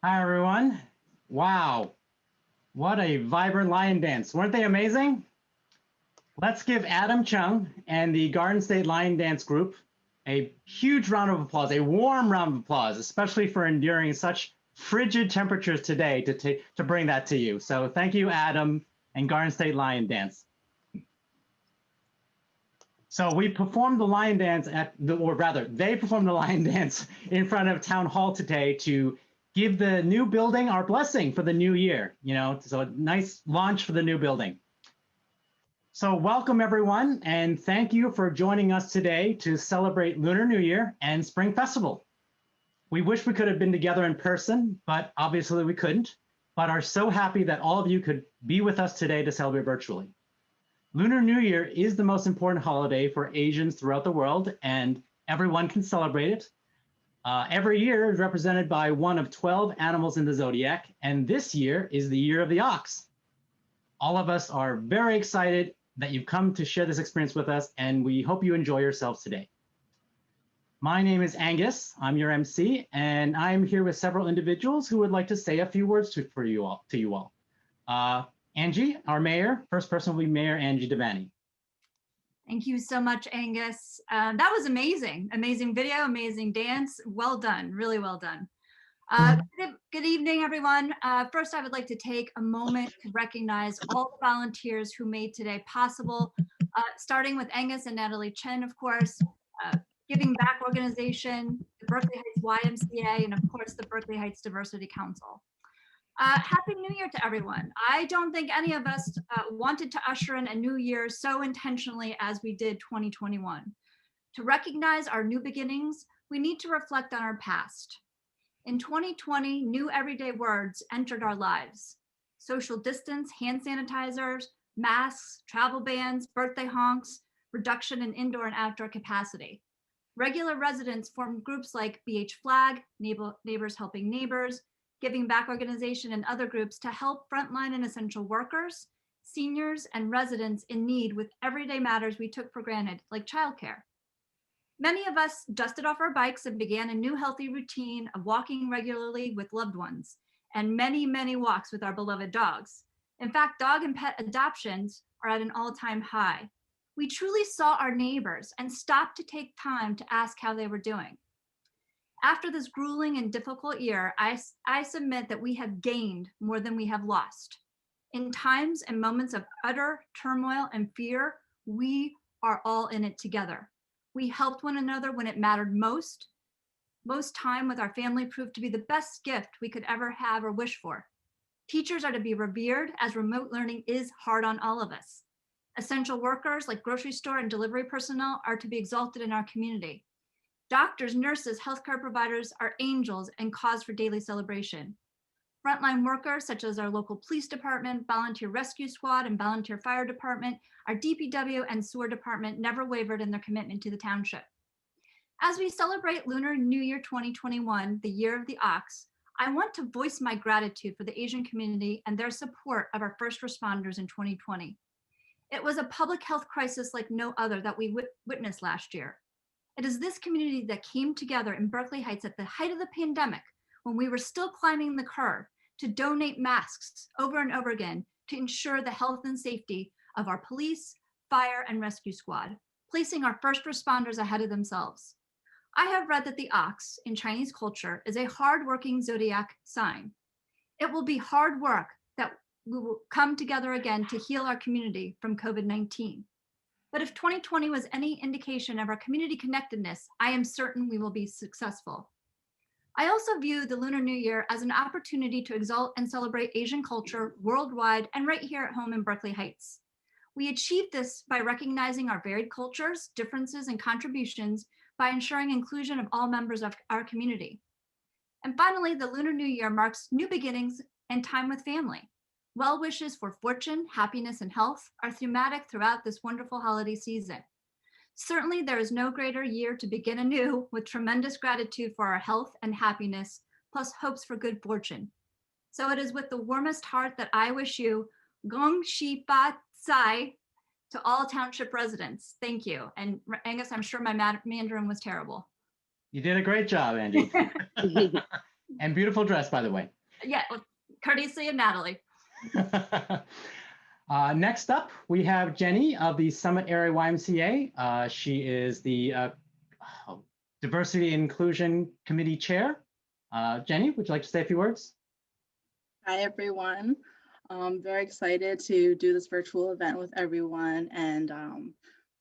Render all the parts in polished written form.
Hi, everyone. Wow, what a vibrant lion dance. Weren't they amazing? Let's give Adam Chung and the Garden State Lion Dance Group a huge round of applause, a warm round of applause, especially for enduring such frigid temperatures today to bring that to you. So thank you, Adam and Garden State Lion Dance. So we performed the lion dance or rather, they performed the lion dance in front of Town Hall today to give the new building our blessing for the new year. So a nice launch for the new building. So welcome everyone, and thank you for joining us today to celebrate Lunar New Year and Spring Festival. We wish we could have been together in person, but obviously we couldn't, but are so happy that all of you could be with us today to celebrate virtually. Lunar New Year is the most important holiday for Asians throughout the world, and everyone can celebrate it. Every year is represented by one of 12 animals in the zodiac, and this year is the year of the ox. All of us are very excited that you've come to share this experience with us, and we hope you enjoy yourselves today. My name is Angus, I'm your MC, and I'm here with several individuals who would like to say a few words to you all. Angie, our mayor, first person will be Mayor Angie Devaney. Thank you so much, Angus. That was amazing. Amazing video, amazing dance. Well done, really well done. Good evening, everyone. First, I would like to take a moment to recognize all the volunteers who made today possible, starting with Angus and Natalie Chen, of course, Giving Back Organization, the Berkeley Heights YMCA, and of course, the Berkeley Heights Diversity Council. Happy New Year to everyone. I don't think any of us wanted to usher in a new year so intentionally as we did 2021. To recognize our new beginnings, we need to reflect on our past. In 2020, new everyday words entered our lives. Social distance, hand sanitizers, masks, travel bans, birthday honks, reduction in indoor and outdoor capacity. Regular residents formed groups like BH Flag, Neighbors Helping Neighbors, Giving Back Organization, and other groups to help frontline and essential workers, seniors, and residents in need with everyday matters we took for granted, like childcare. Many of us dusted off our bikes and began a new healthy routine of walking regularly with loved ones, and many, many walks with our beloved dogs. In fact, dog and pet adoptions are at an all-time high. We truly saw our neighbors and stopped to take time to ask how they were doing. After this grueling and difficult year, I submit that we have gained more than we have lost. In times and moments of utter turmoil and fear, we are all in it together. We helped one another when it mattered most. Most time with our family proved to be the best gift we could ever have or wish for. Teachers are to be revered, as remote learning is hard on all of us. Essential workers like grocery store and delivery personnel are to be exalted in our community. Doctors, nurses, healthcare providers are angels and cause for daily celebration. Frontline workers, such as our local police department, volunteer rescue squad, and volunteer fire department, our DPW and sewer department never wavered in their commitment to the township. As we celebrate Lunar New Year 2021, the year of the ox, I want to voice my gratitude for the Asian community and their support of our first responders in 2020. It was a public health crisis like no other that we witnessed last year. It is this community that came together in Berkeley Heights at the height of the pandemic, when we were still climbing the curve, to donate masks over and over again to ensure the health and safety of our police, fire, and rescue squad, placing our first responders ahead of themselves. I have read that the ox in Chinese culture is a hardworking zodiac sign. It will be hard work that we will come together again to heal our community from COVID-19. But if 2020 was any indication of our community connectedness, I am certain we will be successful. I also view the Lunar New Year as an opportunity to exalt and celebrate Asian culture worldwide and right here at home in Berkeley Heights. We achieved this by recognizing our varied cultures, differences, and contributions by ensuring inclusion of all members of our community. And finally, the Lunar New Year marks new beginnings and time with family. Well wishes for fortune, happiness, and health are thematic throughout this wonderful holiday season. Certainly, there is no greater year to begin anew with tremendous gratitude for our health and happiness, plus hopes for good fortune. So it is with the warmest heart that I wish you Gong Xi Fa Cai to all township residents. Thank you. And Angus, I'm sure my Mandarin was terrible. You did a great job, Angie. And beautiful dress, by the way. Yeah, courtesy of Natalie. Next up, we have Jenny of the Summit Area YMCA. She is the Diversity and Inclusion Committee Chair. Jenny, would you like to say a few words? Hi, everyone. I'm very excited to do this virtual event with everyone. And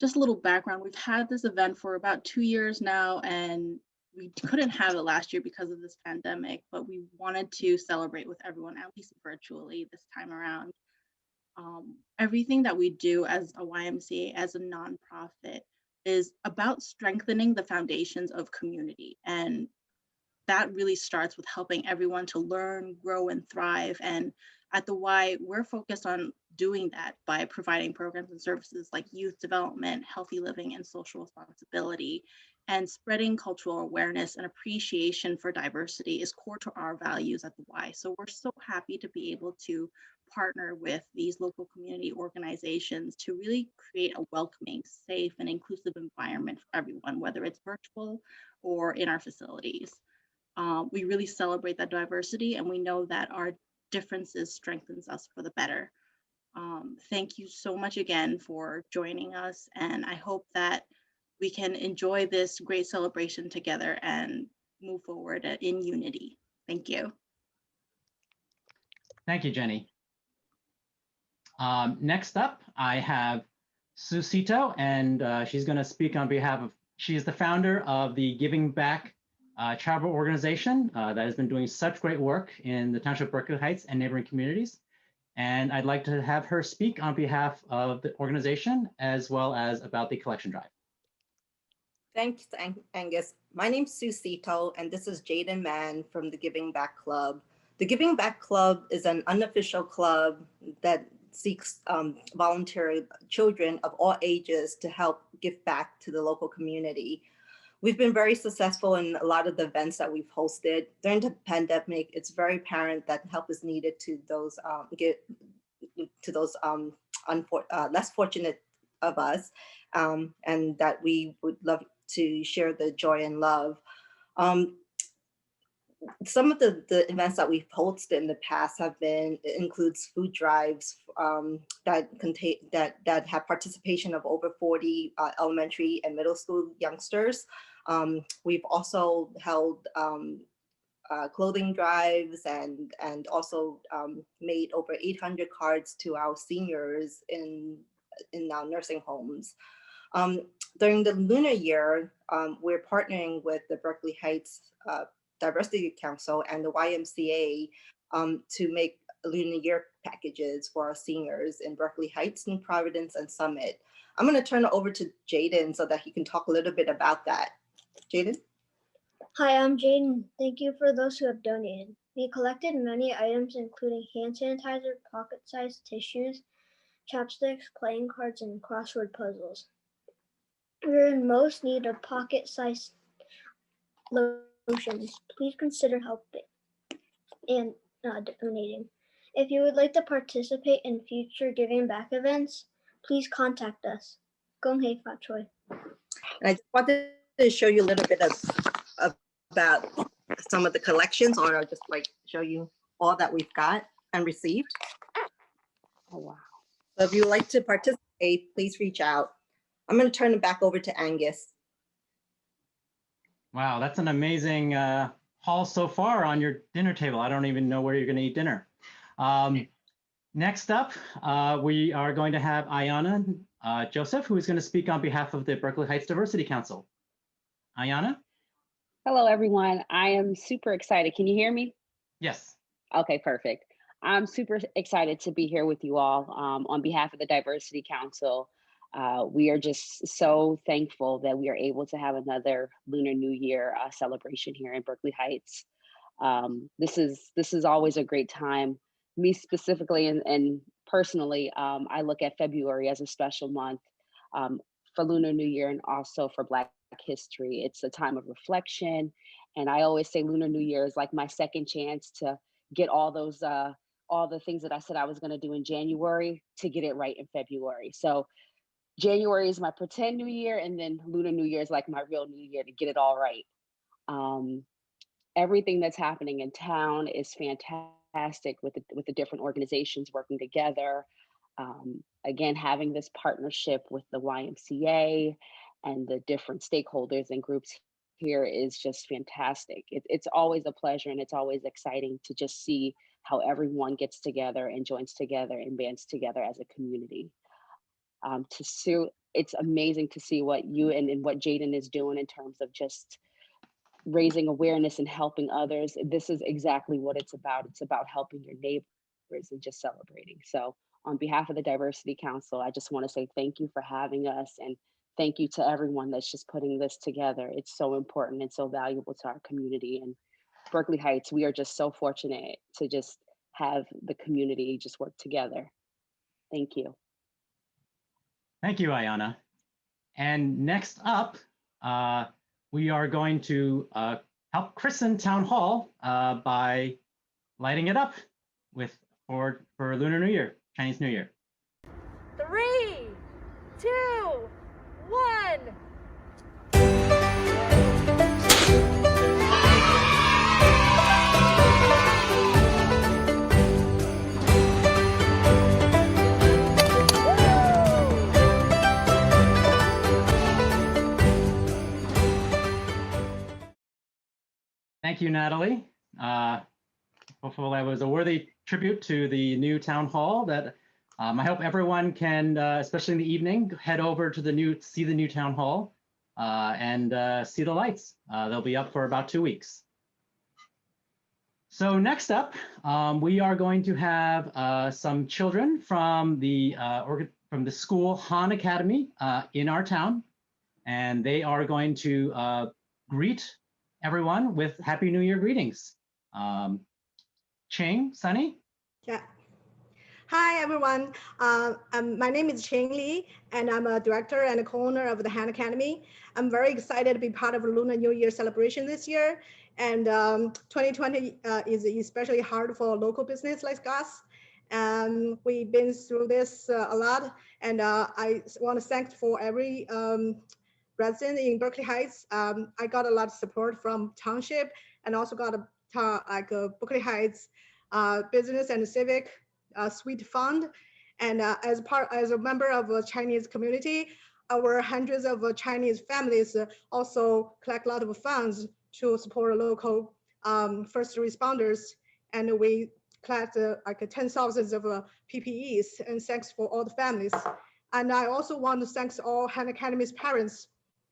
just a little background, we've had this event for about 2 years now, and we couldn't have it last year because of this pandemic, but we wanted to celebrate with everyone, at least virtually this time around. Everything that we do as a YMCA, as a nonprofit, is about strengthening the foundations of community. And that really starts with helping everyone to learn, grow, and thrive. And at the Y, we're focused on doing that by providing programs and services like youth development, healthy living, and social responsibility. And spreading cultural awareness and appreciation for diversity is core to our values at the Y. So we're so happy to be able to partner with these local community organizations to really create a welcoming, safe, and inclusive environment for everyone, whether it's virtual or in our facilities. We really celebrate that diversity, and we know that our differences strengthens us for the better. Thank you so much again for joining us, and I hope that we can enjoy this great celebration together and move forward in unity. Thank you. Thank you, Jenny. Next up, I have Susito, and she's going to speak on behalf of, she is the founder of the Giving Back charitable organization that has been doing such great work in the Township of Berkeley Heights and neighboring communities. And I'd like to have her speak on behalf of the organization as well as about the collection drive. Thanks, Angus. My name's Susito, and this is Jaden Mann from the Giving Back Club. The Giving Back Club is an unofficial club that seeks voluntary children of all ages to help give back to the local community. We've been very successful in a lot of the events that we've hosted. During the pandemic, it's very apparent that help is needed to those less fortunate of us, and that we would love to share the joy and love. Some of the events that we've hosted in the past includes food drives that have participation of over 40 elementary and middle school youngsters. We've also held clothing drives and also made over 800 cards to our seniors in our nursing homes. During the lunar year, we're partnering with the Berkeley Heights Diversity Council and the YMCA to make lunar year packages for our seniors in Berkeley Heights and Providence and Summit. I'm going to turn it over to Jaden so that he can talk a little bit about that. Jaden? Hi, I'm Jaden. Thank you for those who have donated. We collected many items including hand sanitizer, pocket-sized tissues, chopsticks, playing cards, and crossword puzzles. We're in most need of pocket-sized lotions. Please consider helping and donating. If you would like to participate in future Giving Back events, please contact us. Gong hei Fat Choi. And I just wanted to show you a little bit about some of the collections, or I'll just like show you all that we've got and received. Oh, wow. So if you would like to participate, please reach out. I'm going to turn it back over to Angus. Wow, that's an amazing haul so far on your dinner table. I don't even know where you're going to eat dinner. Next up, we are going to have Ayana Joseph, who is going to speak on behalf of the Berkeley Heights Diversity Council. Ayana? Hello, everyone. I am super excited. Can you hear me? Yes. Okay, perfect. I'm super excited to be here with you all on behalf of the Diversity Council. We are just so thankful that we are able to have another Lunar New Year celebration here in Berkeley Heights. This is always a great time. Me specifically and personally, I look at February as a special month for Lunar New Year and also for Black History. It's a time of reflection, and I always say Lunar New Year is like my second chance to get all the things that I said I was going to do in January to get it right in February. So January is my pretend New Year, and then Lunar New Year is like my real New Year to get it all right. everything that's happening in town is fantastic with the different organizations working together. Again, having this partnership with the YMCA and the different stakeholders and groups here is just fantastic. It's always a pleasure, and it's always exciting to just see how everyone gets together and joins together and bands together as a community. It's amazing to see what you and what Jaden is doing in terms of just raising awareness and helping others. This is exactly what it's about. It's about helping your neighbors and just celebrating. So on behalf of the Diversity Council, I just want to say thank you for having us, and thank you to everyone that's just putting this together. It's so important and so valuable to our community. And Berkeley Heights, we are just so fortunate to just have the community just work together. Thank you. Thank you, Ayana. And next up, we are going to help christen Town Hall by lighting it up for Lunar New Year, Chinese New Year. 3, 2, 1. Thank you, Natalie. Hopefully that was a worthy tribute to the new town hall that I hope everyone can, especially in the evening, head over to see the new town hall and see the lights. They'll be up for about 2 weeks. So next up, we are going to have some children from the school Han Academy in our town, and they are going to greet everyone with Happy New Year greetings. Cheng, Sunny? Yeah. Hi, everyone. My name is Cheng Li, and I'm a director and a co-owner of the Han Academy. I'm very excited to be part of the Lunar New Year celebration this year. And 2020 is especially hard for local business like us. We've been through this a lot, and I want to thank for every resident in Berkeley Heights. I got a lot of support from Township, and also got a Berkeley Heights Business and Civic Sweet Fund. And as a member of a Chinese community, our hundreds of Chinese families also collect a lot of funds to support local first responders. And we collect like 10,000 of PPEs, and thanks for all the families. And I also want to thank all Han Academy's parents.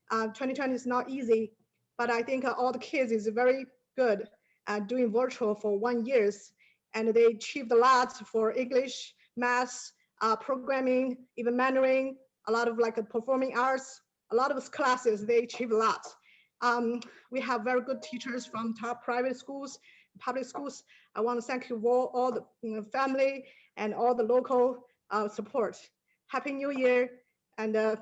2020 is not easy, but I think all the kids is very good at doing virtual for 1 year. And they achieved a lot for English, math, programming, even Mandarin, a lot of like performing arts, a lot of classes, they achieved a lot. We have very good teachers from top private schools, public schools. I want to thank you all the family and all the local support. Happy New Year, and I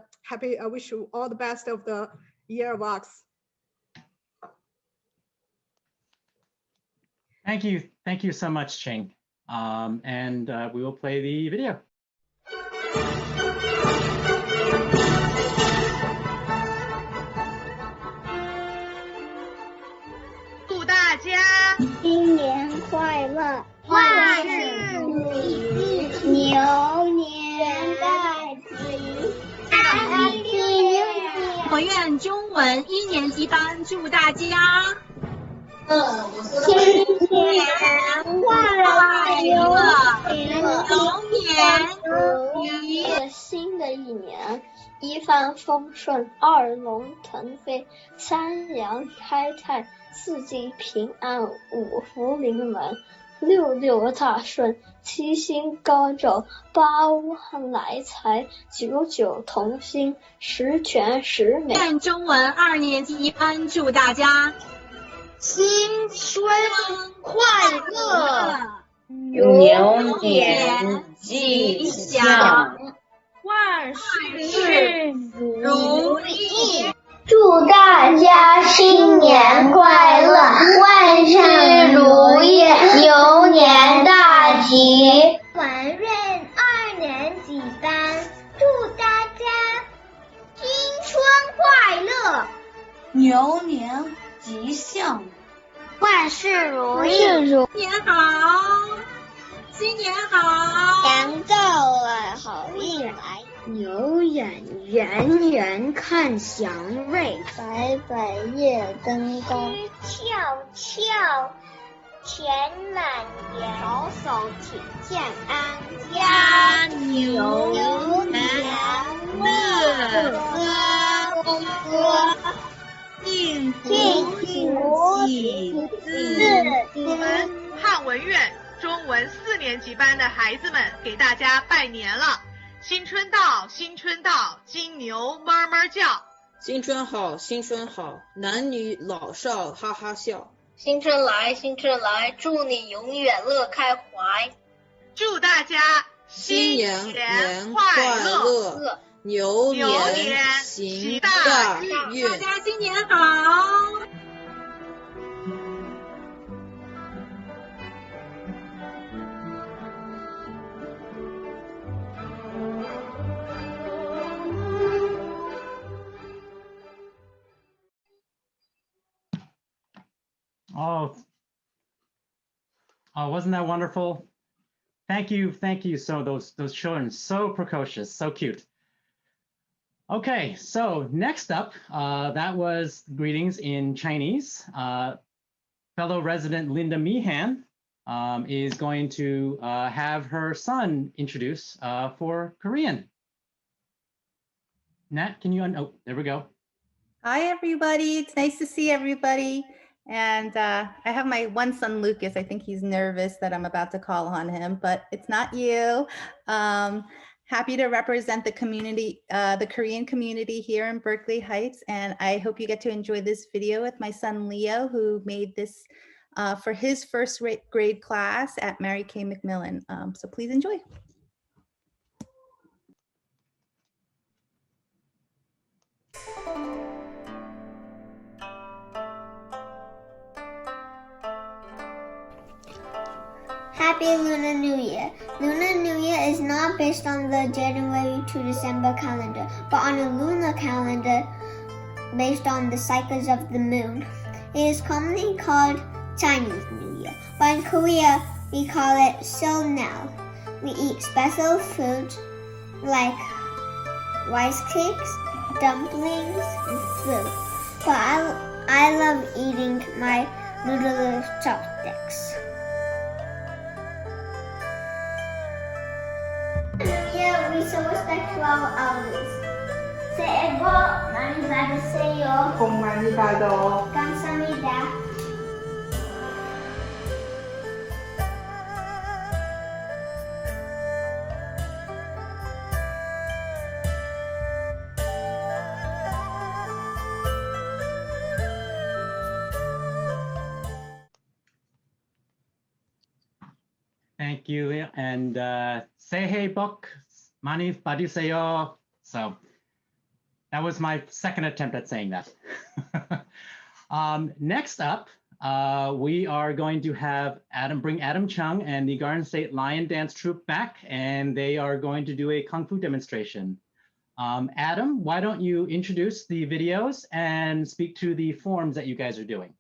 wish you all the best of the year of Ox. Thank you so much, Cheng. And we will play the video. 祝大家新年快乐，万事如意，牛年大吉。我愿中文1年级班祝大家新年快乐，牛年如意。新的一年，一帆风顺，二龙腾飞，三阳开泰，四季平安，五福临门，六六大顺，七星高照，八万来财，九九同心，十全十美。愿中文2年级班祝大家新春快乐，牛年吉祥，万事如意。祝大家新年快乐，万事如意，牛年大吉。文润2年级班祝大家新春快乐，牛年吉祥，万事如意。新年好，新年好，年到了好运来，牛眼圆圆看祥瑞，白白夜灯光，翘翘钱满园，扫扫挺健安，鸭牛年乐呵呵，幸福喜字。我们汉文院中文4年级班的孩子们给大家拜年了。新春到，新春到，金牛哞哞叫。新春好，新春好，男女老少哈哈笑。新春来，新春来，祝你永远乐开怀。祝大家新年快乐，牛年行大运。大家新年好。Oh, wasn't that wonderful? Thank you. So those children, so precocious, so cute. Okay, so next up, that was greetings in Chinese. Fellow resident Linda Meehan is going to have her son introduce for Korean. Nat, can you oh, there we go. Hi, everybody. It's nice to see everybody. And I have my one son, Lucas. I think he's nervous that I'm about to call on him, but it's not you. Happy to represent the community, the Korean community here in Berkeley Heights. And I hope you get to enjoy this video with my son, Leo, who made this for his first grade class at Mary Kay McMillan. So please enjoy. Happy Lunar New Year. Lunar New Year is not based on the January to December calendar, but on a lunar calendar based on the cycles of the moon. It is commonly called Chinese New Year, but in Korea, we call it Seolnal. We eat special foods like rice cakes, dumplings, and fruit. But I love eating my noodle chopsticks. We show respect to our elders. 새해 복 많이 받으세요. 복 많이 받아. 감사합니다. Thank you, Leo. And 새해 복 많이 받으세요. So that was my second attempt at saying that. Next up, we are going to have bring Adam Chung and the Garden State Lion Dance Troupe back, and they are going to do a Kung Fu demonstration. Adam, why don't you introduce the videos and speak to the forms that you guys are doing?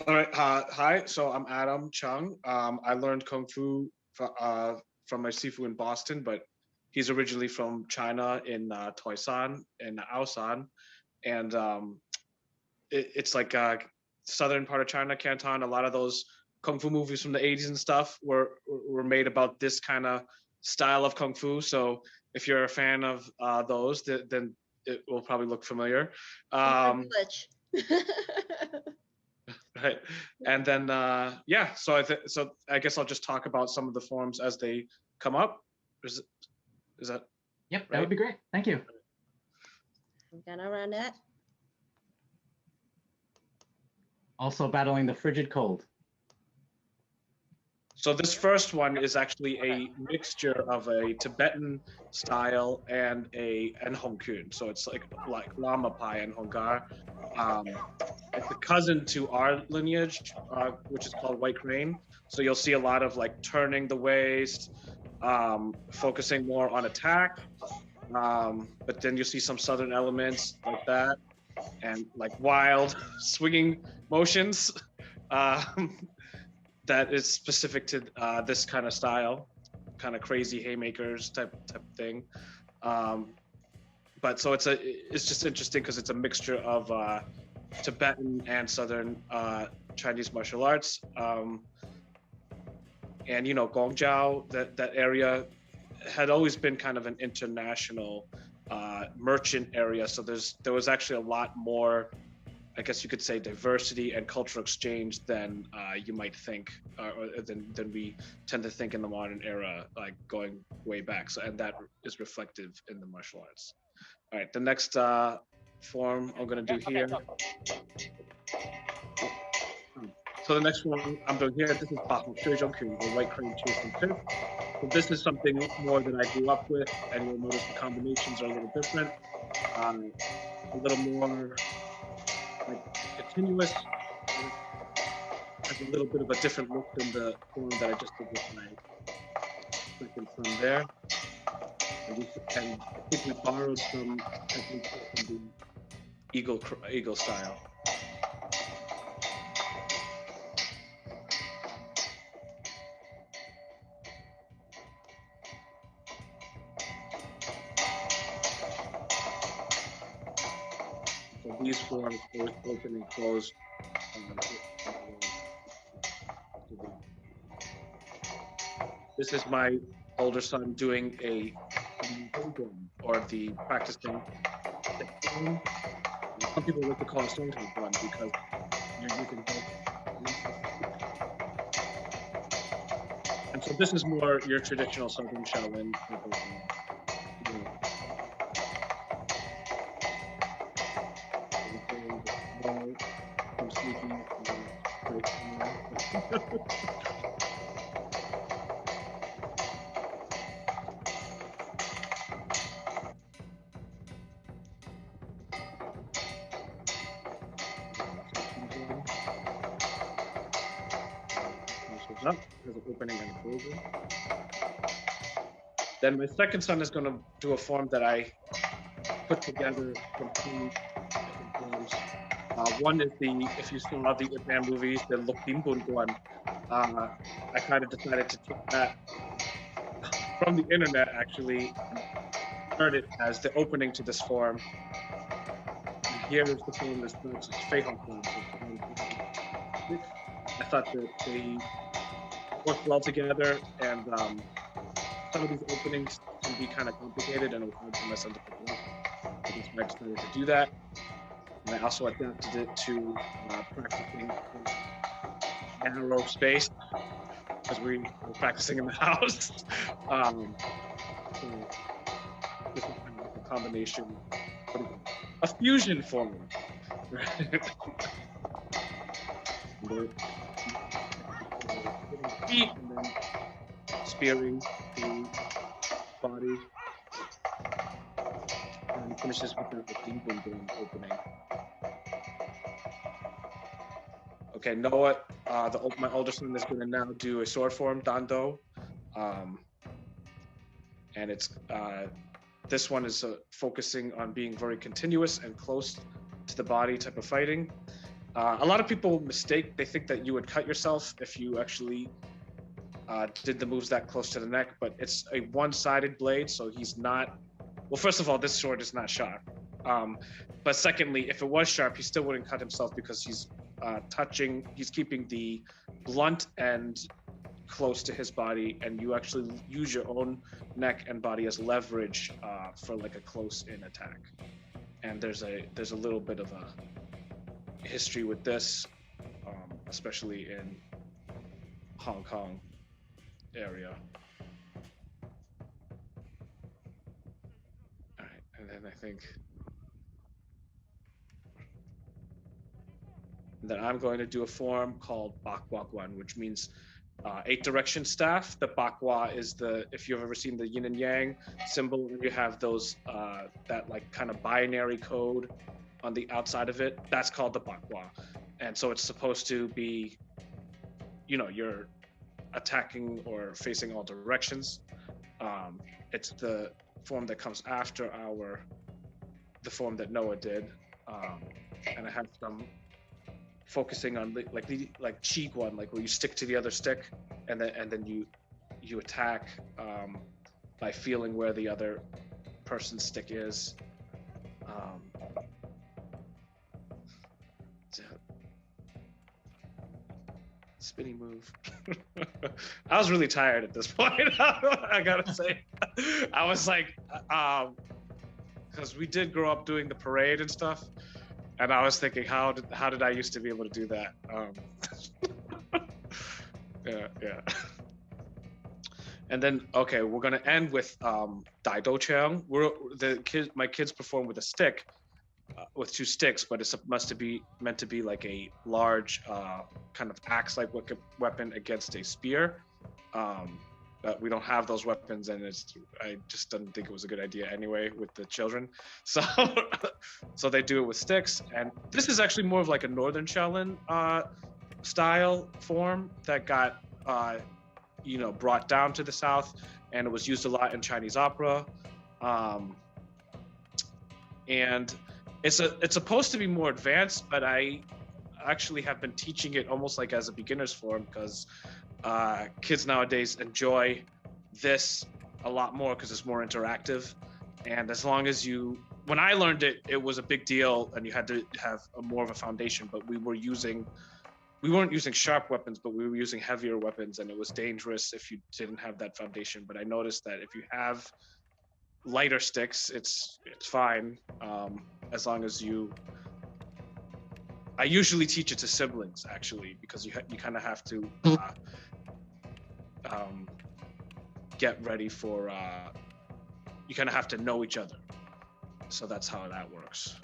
All right, hi, so I'm Adam Chung. I learned Kung Fu from my Sifu in Boston, but he's originally from China in Toisan in Aosan. And it's like southern part of China, Canton. A lot of those Kung Fu movies from the 80s and stuff were made about this kind of style of Kung Fu. So if you're a fan of those, then it will probably look familiar. Right, and then yeah, so I guess I'll just talk about some of the forms as they come up. Is that? Yep, right? That would be great. Thank you. I'm gonna run it. Also battling the frigid cold. So this first one is actually a mixture of a Tibetan style and Hong Kun. So it's like Lama Pai and Hongar. It's a cousin to our lineage, which is called White Crane. So you'll see a lot of like turning the waist, focusing more on attack. But then you'll see some southern elements like that, and like wild swinging motions. that is specific to this kind of style, kind of crazy haymakers type thing. But so it's just interesting because it's a mixture of Tibetan and Southern Chinese martial arts. And you know, Guangzhou, that area had always been kind of an international merchant area. So there was actually a lot more, I guess you could say, diversity and cultural exchange than you might think, or than we tend to think in the modern era, like going way back. So, and that is reflective in the martial arts. All right, the next form I'm going to do here. So the next one I'm doing here, this is Bahu Shuizhongku, the white crane chasing tip. So this is something more that I grew up with, and you'll notice the combinations are a little different, a little more like continuous, has a little bit of a different look than the form that I just did with my second son there. And I think we borrowed some techniques from the eagle style. So these forms both open and close. This is my older son doing a or the practicing. Some people like to call it Song Tong run because you're using both. And so this is more your traditional Southern Shaolin. I'm sneaking. Up, there's an opening and a closing. Then my second son is going to do a form that I put together from two different forms. One is if you saw the Japan movies, the Lok Dim Bun one. I kind of decided to take that from the internet actually, and turn it as the opening to this form. And here is the form that starts as Fei Hong form. I thought that they work well together, and some of these openings can be kind of complicated, and it was hard for my son to pick it up. I just decided to do that, and I also adapted it to practicing in narrow space because we were practicing in the house. So this is kind of like a combination, a fusion form. Feet and then spearing the body, and finishes with the Dim Bun Bun opening. Okay, Noah, my older son is going to now do a sword form, Dando, and it's this one is focusing on being very continuous and close to the body type of fighting. A lot of people mistake, they think that you would cut yourself if you actually did the moves that close to the neck, but it's a one-sided blade, so he's not, well, first of all, this sword is not sharp. But secondly, if it was sharp, he still wouldn't cut himself because he's keeping the blunt end close to his body, and you actually use your own neck and body as leverage for like a close-in attack. And there's a little bit of a history with this, especially in Hong Kong area. All right, and then I think that I'm going to do a form called Bakwa Guan, which means 8-direction staff. The Bakwa is if you've ever seen the yin and yang symbol, where you have those that like kind of binary code on the outside of it, that's called the Bakwa. And so it's supposed to be, you're attacking or facing all directions. It's the form that comes after the form that Noah did. And I have some focusing on like cheek one, like where you stick to the other stick, and then you attack by feeling where the other person's stick is. Spinning move. I was really tired at this point. I gotta say, I was like, because we did grow up doing the parade and stuff, and I was thinking, how did I used to be able to do that? Yeah. And then, okay, we're gonna end with Dai Do Chang. My kids perform with a stick, with 2 sticks, but it's meant to be like a large kind of axe-like weapon against a spear. But we don't have those weapons, and I just didn't think it was a good idea anyway with the children. So so they do it with sticks, and this is actually more of like a Northern Shaolin style form that got brought down to the South, and it was used a lot in Chinese opera. And it's supposed to be more advanced, but I actually have been teaching it almost like as a beginner's form, because kids nowadays enjoy this a lot more because it's more interactive. And as long as when I learned it, it was a big deal, and you had to have more of a foundation, but we weren't using sharp weapons, but we were using heavier weapons, and it was dangerous if you didn't have that foundation. But I noticed that if you have lighter sticks, it's fine, as long as I usually teach it to siblings, actually, because you kind of have to get ready for you kind of have to know each other, so that's how that works.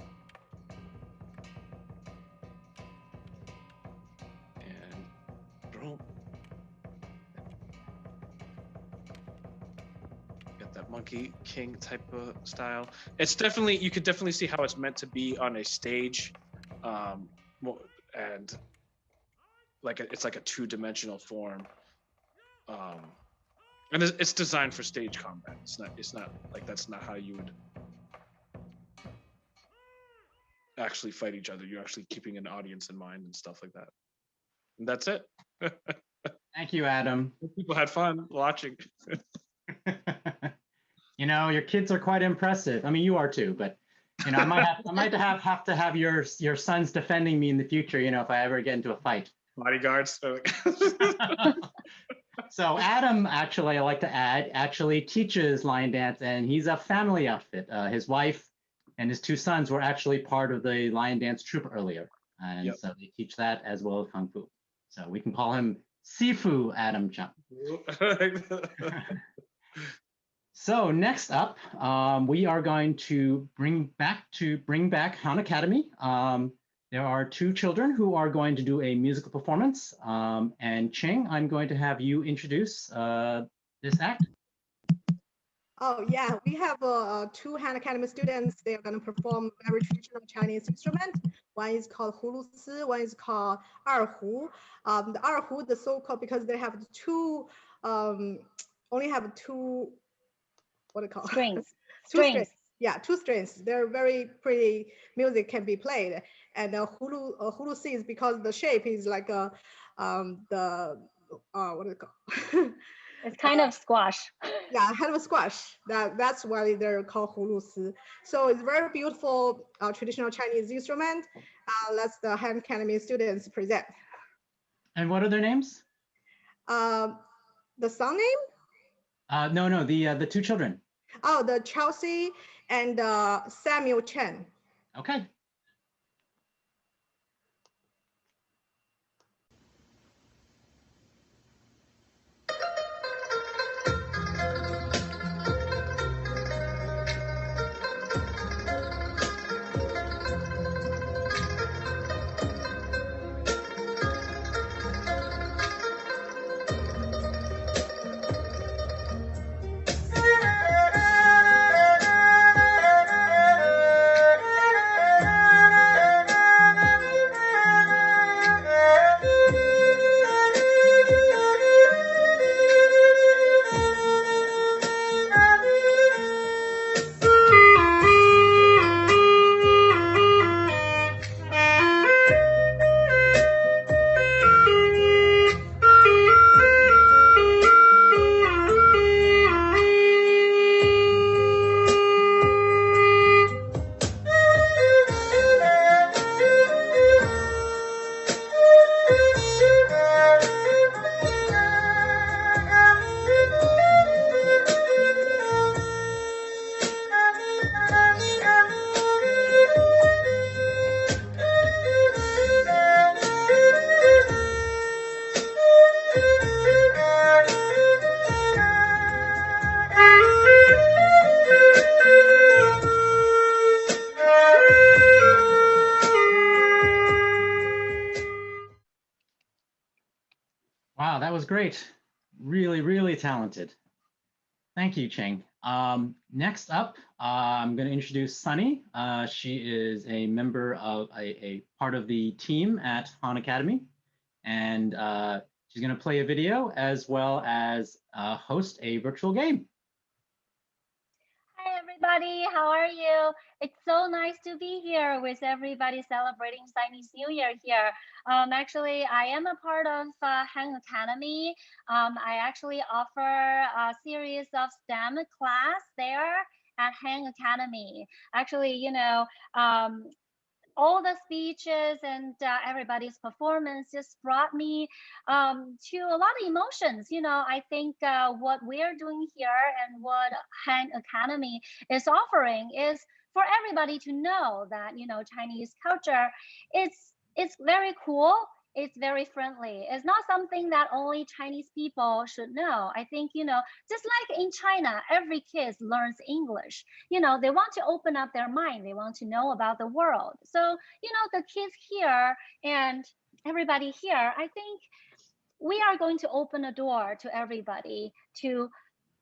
Monkey King type of style. It's definitely, you could definitely see how it's meant to be on a stage, and like it's like a 2-dimensional form, and it's designed for stage combat. It's not like that's not how you would actually fight each other. You're actually keeping an audience in mind and stuff like that. And that's it. Thank you, Adam. People had fun watching. Your kids are quite impressive. I mean, you are too, but I might have to have your sons defending me in the future. If I ever get into a fight. Bodyguards. So Adam, actually, I like to add, actually teaches lion dance, and he's a family outfit. His wife and his 2 sons were actually part of the lion dance troupe earlier, and so they teach that as well as kung fu. So we can call him Sifu Adam Chung. So next up, we are going to bring back Han Academy. There are 2 children who are going to do a musical performance. And Ching, I'm going to have you introduce this act. Oh yeah, we have 2 Han Academy students. They are going to perform very traditional Chinese instrument. One is called Hulu Si, one is called Erhu. The Erhu is so called because they have 2, only have 2. What do you call strings? Strings. Yeah, 2 strings. They're very pretty. Music can be played, and hulu Si is because the shape is like a what do you call? It's kind of squash. Yeah, kind of a squash. That's why they're called hulu Si. So it's very beautiful traditional Chinese instrument. Let's the Han Academy students present. And what are their names? The song name? No, the 2 children. Oh, the Chelsea and Samuel Chen. Okay. was great. Really, really talented. Thank you, Cheng. Next up, I'm going to introduce Sunny. She is a member of a part of the team at Han Academy, and she's going to play a video as well as host a virtual game. Hi, everybody. How are you? It's so nice to be here with everybody celebrating Chinese New Year here. Actually, I am a part of Han Academy. I actually offer a series of STEM class there at Han Academy. Actually, you know, all the speeches and everybody's performance just brought me to a lot of emotions. You know, I think what we're doing here and what Han Academy is offering is for everybody to know that, you know, Chinese culture, it's very cool. It's very friendly. It's not something that only Chinese people should know. I think, you know, just like in China, every kid learns English. You know, they want to open up their mind. They want to know about the world. So, you know, the kids here and everybody here, I think we are going to open a door to everybody to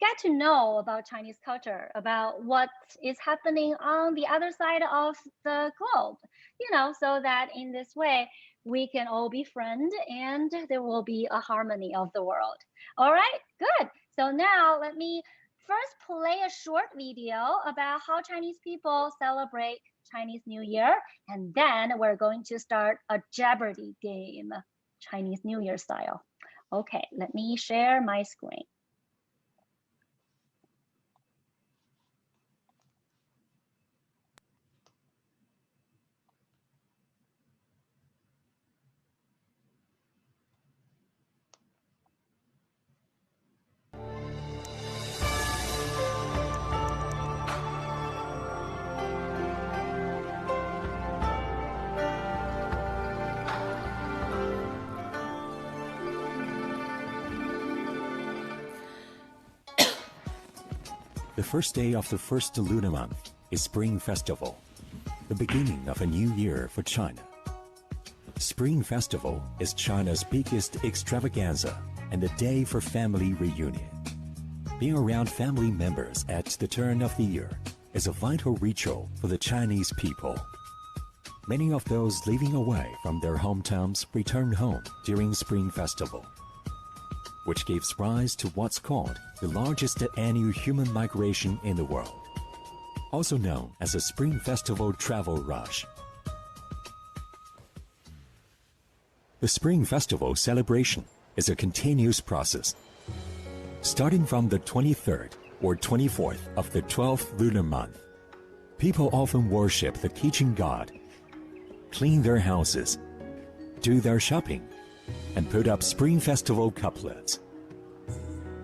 get to know about Chinese culture, about what is happening on the other side of the globe, you know, so that in this way, we can all be friends and there will be a harmony of the world. All right, good. So now let me first play a short video about how Chinese people celebrate Chinese New Year. And then we're going to start a Jeopardy game, Chinese New Year style. Okay, let me share my screen. The first day of the first lunar month is Spring Festival, the beginning of a new year for China. Spring Festival is China's biggest extravaganza and a day for family reunion. Being around family members at the turn of the year is a vital ritual for the Chinese people. Many of those living away from their hometowns return home during Spring Festival, which gives rise to what's called the largest annual human migration in the world, also known as a Spring Festival travel rush. The Spring Festival celebration is a continuous process. Starting from the 23rd or 24th of the 12th lunar month, people often worship the kitchen god, clean their houses, do their shopping, and put up Spring Festival couplets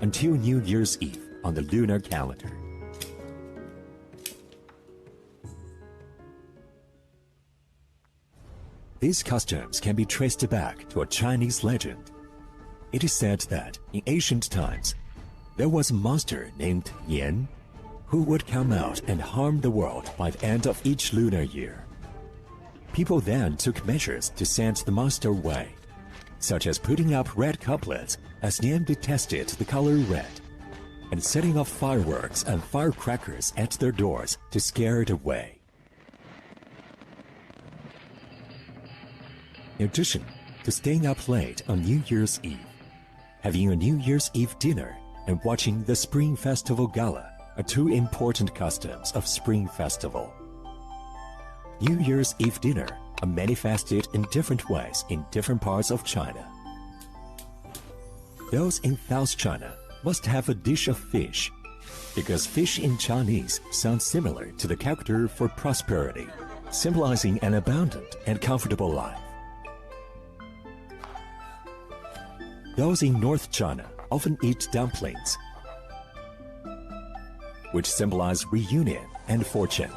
until New Year's Eve on the lunar calendar. These customs can be traced back to a Chinese legend. It is said that in ancient times, there was a monster named Yan who would come out and harm the world by the end of each lunar year. People then took measures to send the monster away, such as putting up red couplets as Yan detested the color red, and setting off fireworks and firecrackers at their doors to scare it away. In addition to staying up late on New Year's Eve, having a New Year's Eve dinner and watching the Spring Festival Gala are two important customs of Spring Festival. New Year's Eve dinner are manifested in different ways in different parts of China. Those in South China must have a dish of fish, because fish in Chinese sounds similar to the character for prosperity, symbolizing an abundant and comfortable life. Those in North China often eat dumplings, which symbolize reunion and fortune.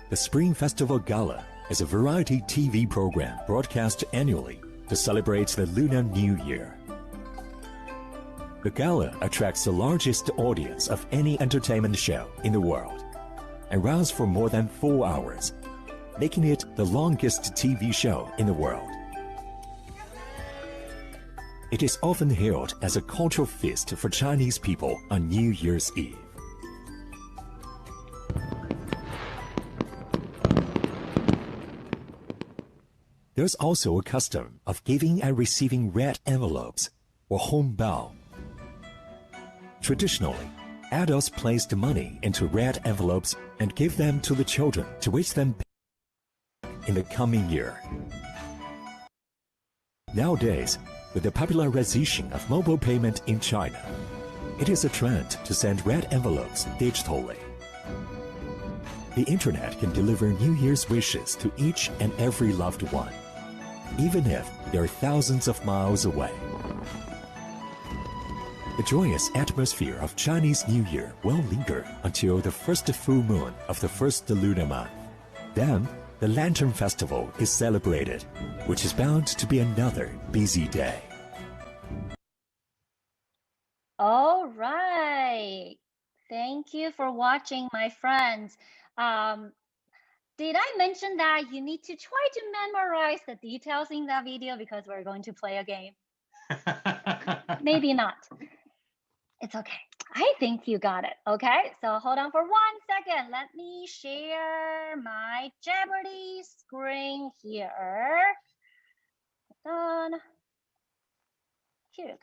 The Spring Festival Gala is a variety TV program broadcast annually to celebrate the Lunar New Year. The gala attracts the largest audience of any entertainment show in the world and runs for more than 4 hours, making it the longest TV show in the world. It is often hailed as a cultural feast for Chinese people on New Year's Eve. There's also a custom of giving and receiving red envelopes, or hongbao. Traditionally, adults placed money into red envelopes and gave them to the children to wish them in the coming year. Nowadays, with the popularization of mobile payment in China, it is a trend to send red envelopes digitally. The internet can deliver New Year's wishes to each and every loved one, even if they are thousands of miles away. The joyous atmosphere of Chinese New Year will linger until the first full moon of the first lunar month. Then, the Lantern Festival is celebrated, which is bound to be another busy day. All right. Thank you for watching, my friends. Did I mention that you need to try to memorize the details in that video because we're going to play a game? Maybe not. It's okay. I think you got it. Okay, so hold on for 1 second. Let me share my Jeopardy screen here. Hold on. Here you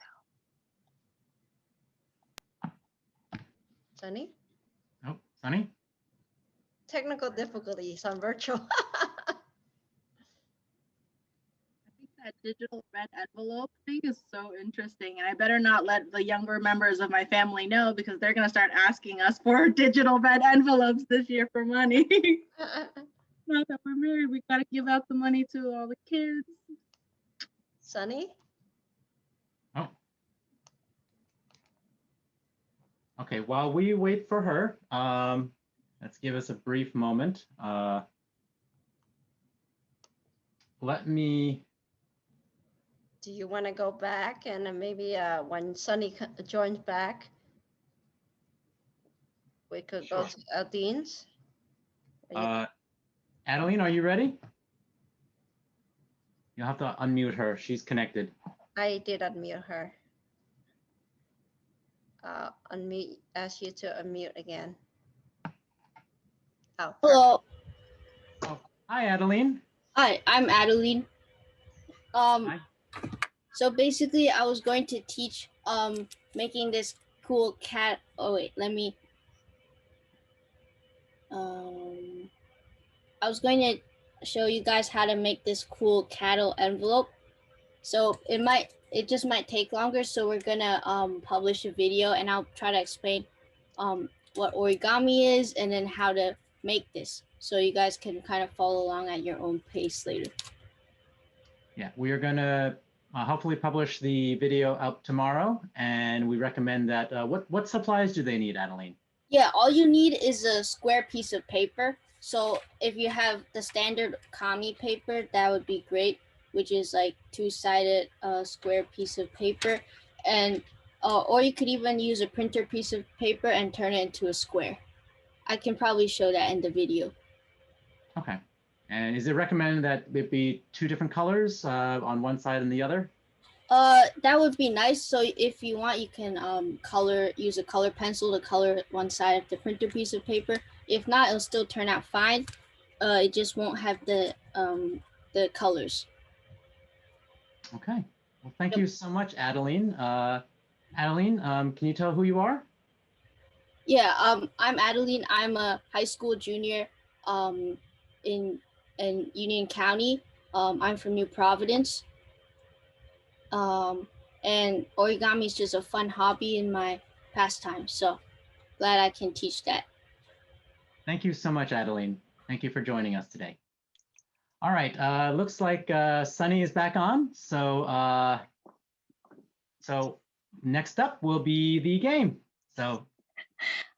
go. Sunny? Oh, Sunny? Technical difficulties on virtual. That digital red envelope thing is so interesting, and I better not let the younger members of my family know because they're going to start asking us for digital red envelopes this year for money. Now that we're married, we got to give out the money to all the kids. Sunny? Oh. Okay, while we wait for her, let's give us a brief moment. Let me... Do you want to go back and then maybe when Sunny joins back, we could go to Aldine's? Adeline, are you ready? You'll have to unmute her. She's connected. I did unmute her. Ask you to unmute again. Oh, hello. Oh, hi, Adeline. Hi, I'm Adeline. Hi. So basically, I was going to teach making this cool cat. Oh wait, let me. I was going to show you guys how to make this cool cattle envelope. So it just might take longer. So we're gonna publish a video, and I'll try to explain what origami is and then how to make this, so you guys can kind of follow along at your own pace later. Yeah, we are gonna hopefully publish the video out tomorrow, and we recommend that. What supplies do they need, Adeline? Yeah, all you need is a square piece of paper. So if you have the standard kami paper, that would be great, which is like two-sided square piece of paper, and or you could even use a printer piece of paper and turn it into a square. I can probably show that in the video. Okay. And is it recommended that it be 2 different colors on one side and the other? That would be nice. So if you want, you can use a color pencil to color one side of the printer piece of paper. If not, it'll still turn out fine. It just won't have the colors. Okay. Well, thank you so much, Adeline. Adeline, can you tell who you are? Yeah, I'm Adeline. I'm a high school junior in Union County. I'm from New Providence. And origami is just a fun hobby in my pastime. So glad I can teach that. Thank you so much, Adeline. Thank you for joining us today. All right, looks like Sunny is back on. So next up will be the game. So.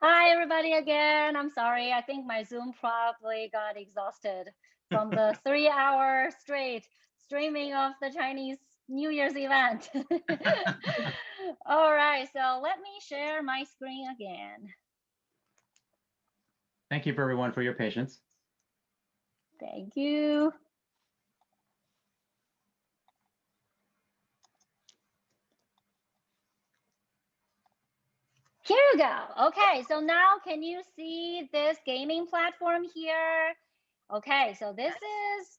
Hi, everybody again. I'm sorry. I think my Zoom probably got exhausted from the 3-hour straight streaming of the Chinese New Year's event. All right, so let me share my screen again. Thank you for everyone for your patience. Thank you. Here we go. Okay, so now can you see this gaming platform here? Okay, so this is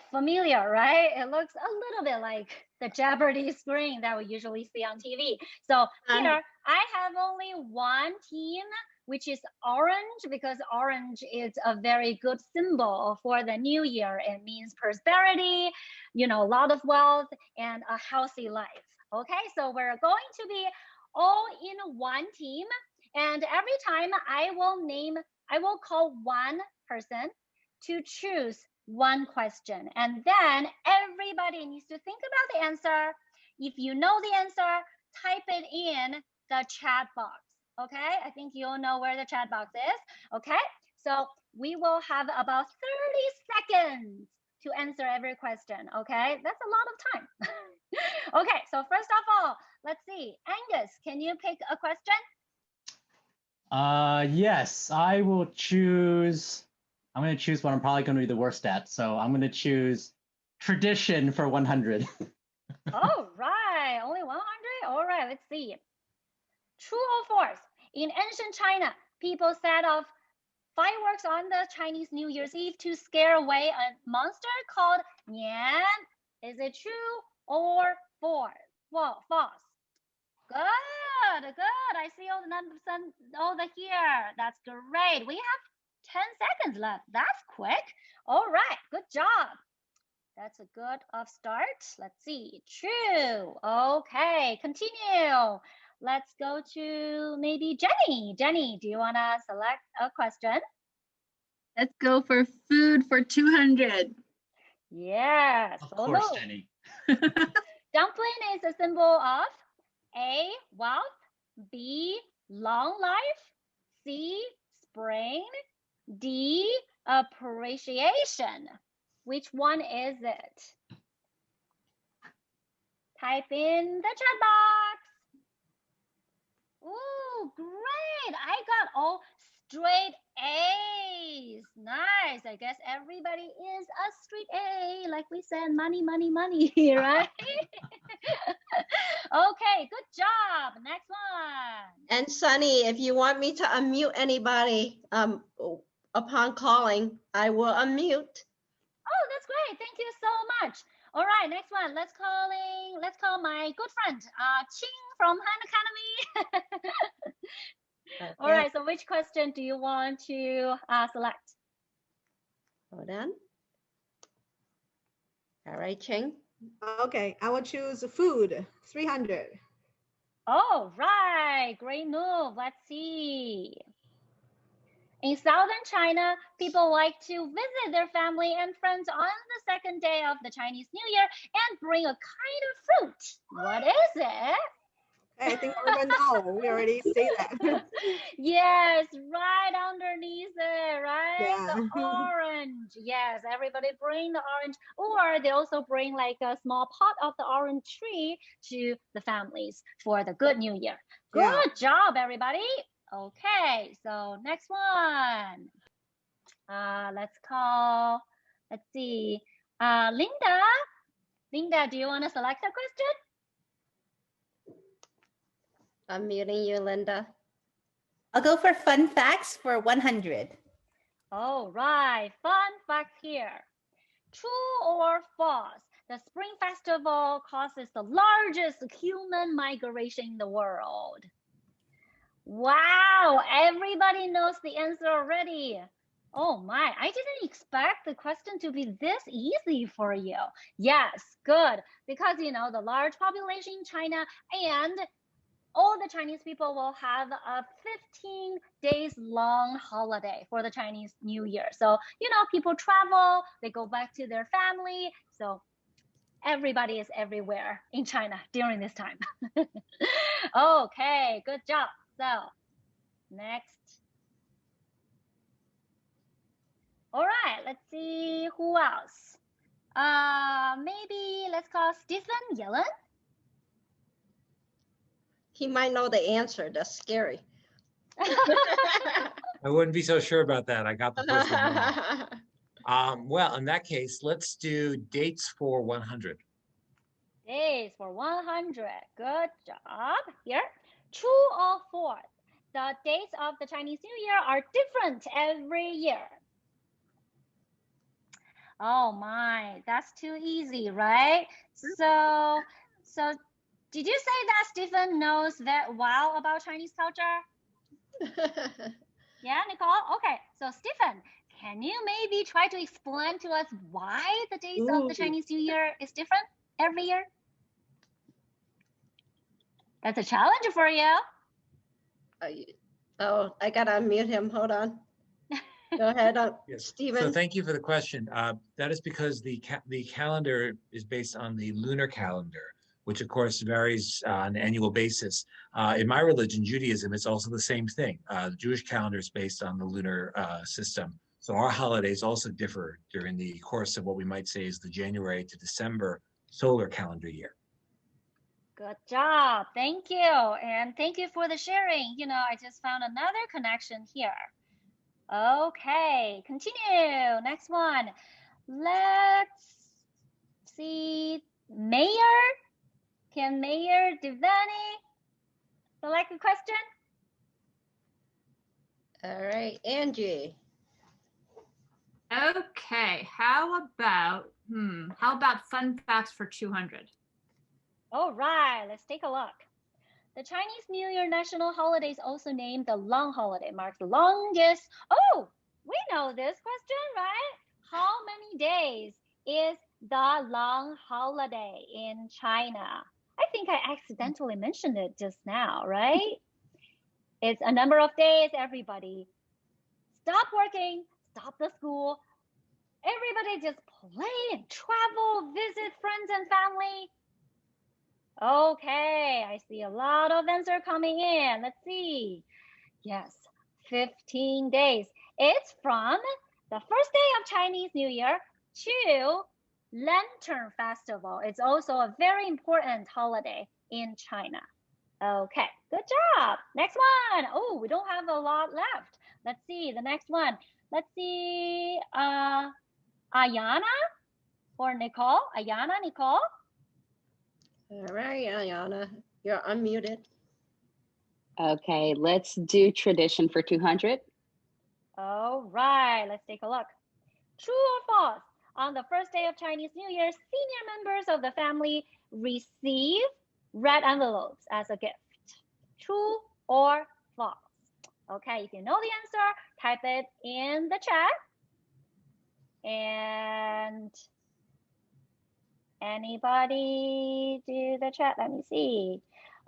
familiar, right? It looks a little bit like the Jeopardy screen that we usually see on TV. So here I have only one team, which is orange, because orange is a very good symbol for the new year. It means prosperity, you know, a lot of wealth and a healthy life. Okay, so we're going to be all in one team, and every time I will call one person to choose one question, and then everybody needs to think about the answer. If you know the answer, type it in the chat box. Okay, I think you'll know where the chat box is. Okay, so we will have about 30 seconds to answer every question. Okay, that's a lot of time. Okay, so first of all, let's see. Angus, can you pick a question? Yes, I will choose. I'm going to choose what I'm probably going to be the worst at. So I'm going to choose tradition for 100. All right, only 100. All right, let's see. True or false? In ancient China, people set off fireworks on the Chinese New Year's Eve to scare away a monster called Nian. Is it true or false? Well, false. Good, good. I see all the numbers over here. That's great. We have 10 seconds left. That's quick. All right, good job. That's a good start. Let's see. True. Okay, continue. Let's go to maybe Jenny. Jenny, do you want to select a question? Let's go for food for 200. Yes. Of course, Jenny. Dumpling is a symbol of A, wealth, B, long life, C, spring, D, appreciation. Which one is it? Type in the chat box. Ooh, great. I got all straight A's. Nice. I guess everybody is a straight A. Like we said, money, money, money, right? Okay, good job. Next one. And Sunny, if you want me to unmute anybody upon calling, I will unmute. Oh, that's great. Thank you so much. All right, next one. Let's call my good friend, Qing from Han Academy. Okay. All right, so which question do you want to select? Hold on. All right, Qing. Okay, I will choose food, 300. All right, great move. Let's see. In southern China, people like to visit their family and friends on the second day of the Chinese New Year and bring a kind of fruit. What is it? I think everyone knows. We already say that. Yes, right underneath it, right? Yeah. The orange. Yes, everybody bring the orange, or they also bring like a small pot of the orange tree to the families for the good New Year. Good job, everybody. Okay, so next one. Let's see. Linda. Linda, do you want to select a question? I'm muting you, Linda. I'll go for fun facts for 100. All right, fun fact here. True or false? The Spring Festival causes the largest human migration in the world. Wow, everybody knows the answer already. Oh my, I didn't expect the question to be this easy for you. Yes, good. Because, you know, the large population in China and all the Chinese people will have a 15 days long holiday for the Chinese New Year. So, you know, people travel, they go back to their family. So everybody is everywhere in China during this time. Okay, good job. So next. All right, let's see who else. Maybe let's call Stephen Yellen. He might know the answer. That's scary. I wouldn't be so sure about that. I got the first one wrong. Well, in that case, let's do dates for 100. Days for 100. Good job. Here, true or false? The dates of the Chinese New Year are different every year. Oh my, that's too easy, right? So did you say that Stephen knows very well about Chinese culture? Yeah, Nicole? Okay, so Stephen, can you maybe try to explain to us why the dates of the Chinese New Year is different every year? That's a challenge for you. Oh, I gotta unmute him. Hold on. Go ahead, Yes. Stephen. So thank you for the question. That is because the calendar is based on the lunar calendar, which of course varies on an annual basis. In my religion, Judaism, it's also the same thing. The Jewish calendar is based on the lunar system. So our holidays also differ during the course of what we might say is the January to December solar calendar year. Good job. Thank you. And thank you for the sharing. You know, I just found another connection here. Okay, continue. Next one. Let's see. Mayor? Can Mayor Devani select a question? All right, Angie. Okay, how about fun facts for 200? All right, let's take a look. The Chinese New Year national holiday is also named the Long Holiday, marks the longest. Oh, we know this question, right? How many days is the Long Holiday in China? I think I accidentally mentioned it just now, right? It's a number of days, everybody. Stop working, stop the school. Everybody just play and travel, visit friends and family. Okay, I see a lot of answers coming in. Let's see. Yes, 15 days. It's from the first day of Chinese New Year to Lantern Festival. It's also a very important holiday in China. Okay, good job. Next one. Oh, we don't have a lot left. Let's see the next one. Let's see, Ayana or Nicole. Ayana, Nicole. All right, Ayana, you're unmuted. Okay, let's do tradition for 200. All right, let's take a look. True or false? On the first day of Chinese New Year, senior members of the family receive red envelopes as a gift. True or false? Okay, if you know the answer, type it in the chat. And anybody do the chat? Let me see.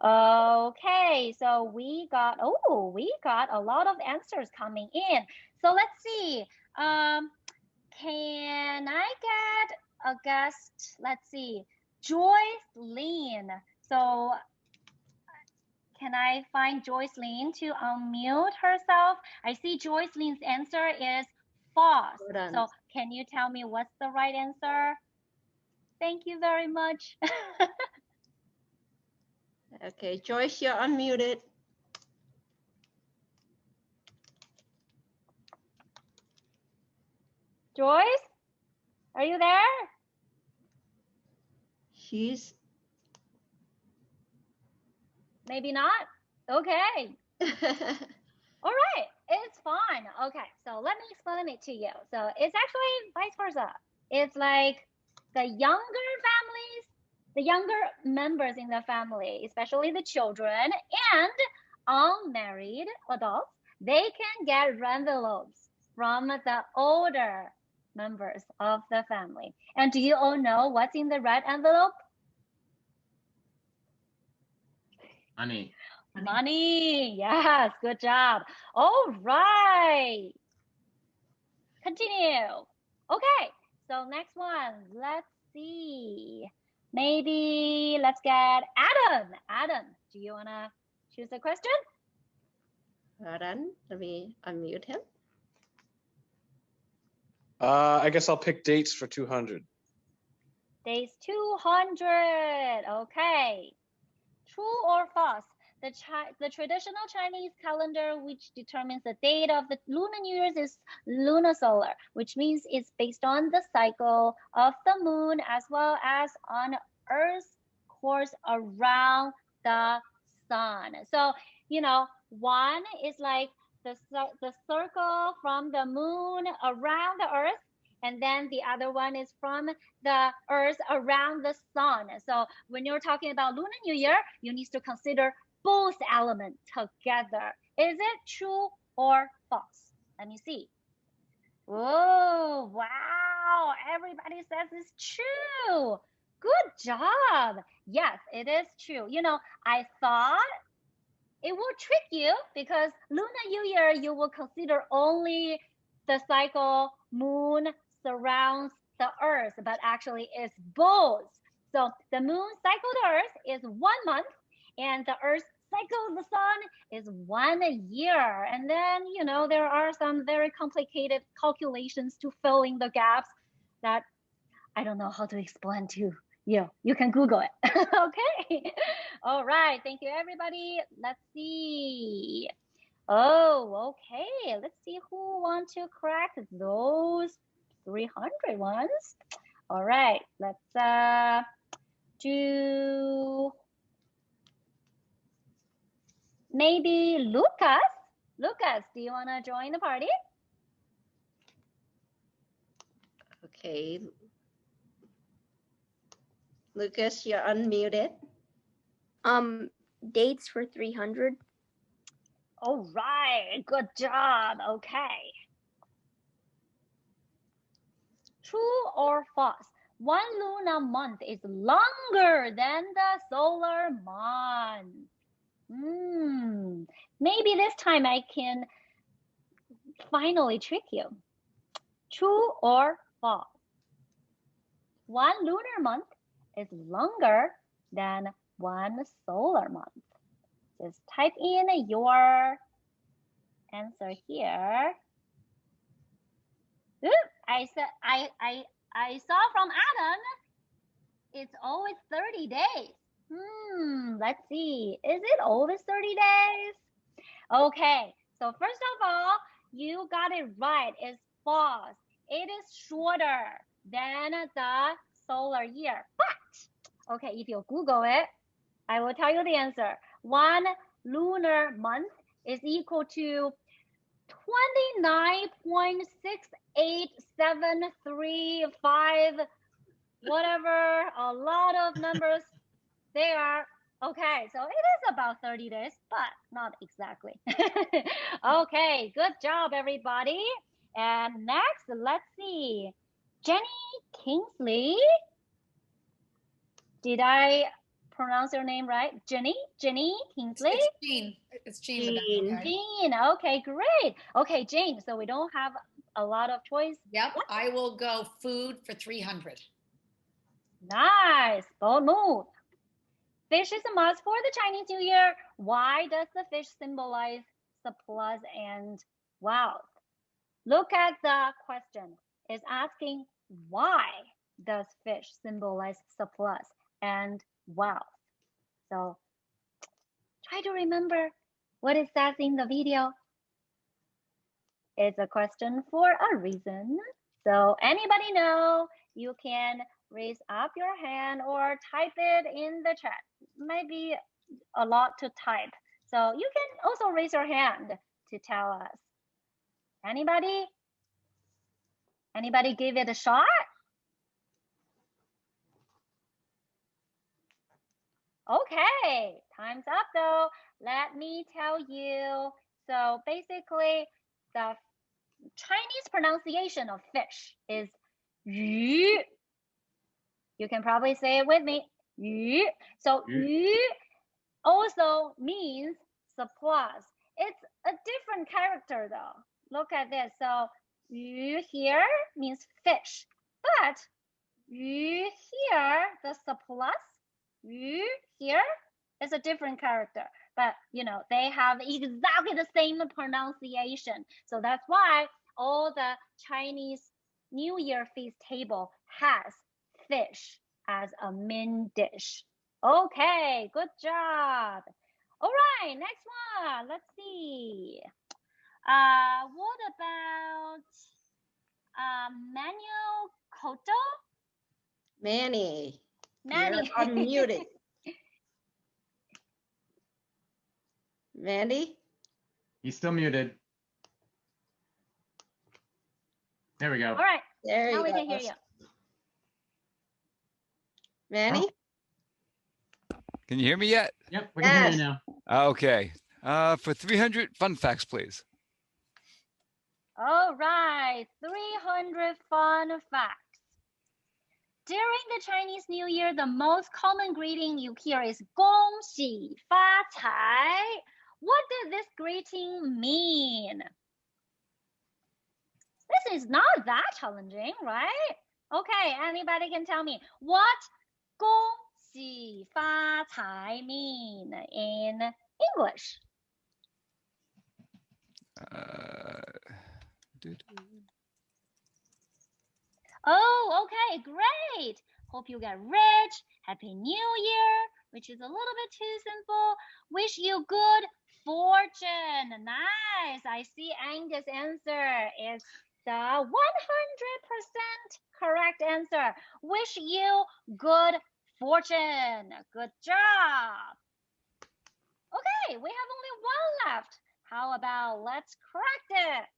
Okay, so we got a lot of answers coming in. So let's see. Can I get a guest? Let's see. Joyce Lin. So can I find Joyce Lin to unmute herself? I see Joyce Lin's answer is false. So can you tell me what's the right answer? Thank you very much. Okay, Joyce, you're unmuted. Joyce, are you there? She's maybe not. Okay. All right, it's fine. Okay, so let me explain it to you. So it's actually vice versa. It's like the younger families, the younger members in the family, especially the children and unmarried adults, they can get envelopes from the older members of the family. And do you all know what's in the red envelope? Money. Money. Yes, good job. All right. Continue. Okay, so next one. Let's see. Maybe let's get Adam. Adam, do you want to choose a question? Adam, let me unmute him. I guess I'll pick dates for 200. Days 200. Okay. True or false? the traditional Chinese calendar, which determines the date of the Lunar New Year's, is lunisolar, which means it's based on the cycle of the moon as well as on Earth's course around the sun. So, you know, one is like the circle from the moon around the Earth, and then the other one is from the Earth around the sun. So when you're talking about Lunar New Year, you need to consider both elements together. Is it true or false? Let me see. Oh, wow. Everybody says it's true. Good job. Yes, it is true. You know, I thought it will trick you because Lunar New Year, you will consider only the cycle moon surrounds the Earth, but actually it's both. So the moon cycle the Earth is 1 month, and the Earth cycle the sun is 1 year. And then, you know, there are some very complicated calculations to fill in the gaps that I don't know how to explain to you. You can Google it. Okay. All right. Thank you, everybody. Let's see. Oh, okay. Let's see who wants to crack those 300 ones. All right. Let's do maybe Lucas. Lucas, do you want to join the party? Okay. Lucas, you're unmuted. Dates for 300. All right, good job. Okay. True or false? 1 lunar month is longer than the solar month. Maybe this time I can finally trick you. True or false? 1 lunar month is longer than 1 solar month. Just type in your answer here. Ooh, I saw from Adam, it's always 30 days. Let's see. Is it always 30 days? Okay, so first of all, you got it right. It's false. It is shorter than the solar year. But, okay, if you Google it, I will tell you the answer. 1 lunar month is equal to 29.68735, whatever, a lot of numbers there. Okay, so it is about 30 days, but not exactly. Okay, good job, everybody. And next, let's see. Jenny Kingsley. Did I pronounce your name right? Jenny Kingsley? It's Jean. It's Jean. Jean. Okay, great. Okay, Jane, so we don't have a lot of choice. Yep, I will go food for 300. Nice, bold move. Fish is a must for the Chinese New Year. Why does the fish symbolize surplus and wealth? Look at the question. It's asking, why does fish symbolize surplus and wealth? So try to remember what it says in the video. It's a question for a reason. So anybody know, you can raise up your hand or type it in the chat. Maybe a lot to type. So you can also raise your hand to tell us. Anybody? Anybody give it a shot? Okay, time's up though. Let me tell you. So basically, the Chinese pronunciation of fish is yu. You can probably say it with me. Yu. So yu also means surplus. It's a different character though. Look at this. So yu here means fish, but yu here, the surplus, yu here is a different character. But you know, they have exactly the same pronunciation. So that's why all the Chinese New Year feast table has fish as a main dish. Okay, good job. All right, next one. Let's see. What about Manuel Cotto? Manny. Manny. You're unmuted. Mandy? He's still muted. There we go. All right. There now you we go. can hear you. Manny? Can you hear me yet? Yep, we can hear you now. Okay. For 300 fun facts, please. All right, 300 fun facts. During the Chinese New Year, the most common greeting you hear is 恭喜发财. What did this greeting mean? This is not that challenging, right? Okay, anybody can tell me what 恭喜发财 mean in English? Oh, okay, great. Hope you get rich. Happy New Year, which is a little bit too simple. Wish you good fortune. Nice. I see Angus' answer is the 100% correct answer. Wish you good fortune. Good job. Okay, we have only one left. How about let's correct it?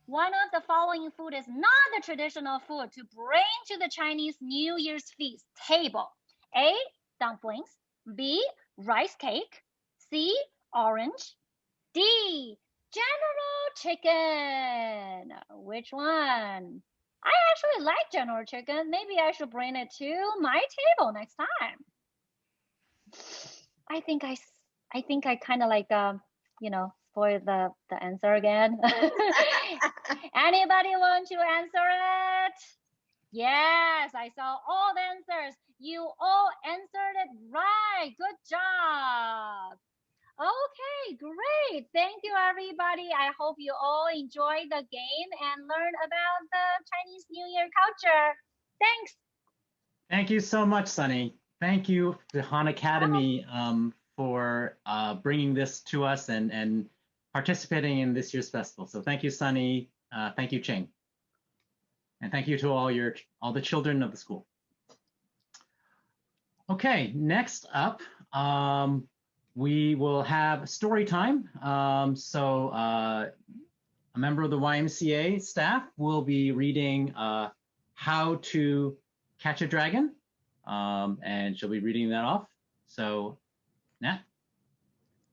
One of the following food is not the traditional food to bring to the Chinese New Year's feast table. A, dumplings. B, rice cake. C, orange. D, General Chicken. Which one? I actually like General Chicken. Maybe I should bring it to my table next time. I think I kind of like spoil the answer again. Anybody want to answer it? Yes, I saw all the answers. You all answered it right. Good job. Okay, great. Thank you, everybody. I hope you all enjoyed the game and learned about the Chinese New Year culture. Thanks. Thank you so much, Sunny. Thank you to Han Academy for bringing this to us and participating in this year's festival. So thank you, Sunny. Thank you, Cheng. And thank you to all the children of the school. Okay, next up, we will have story time. So a member of the YMCA staff will be reading How to Catch a Dragon, and she'll be reading that off. So, Nat?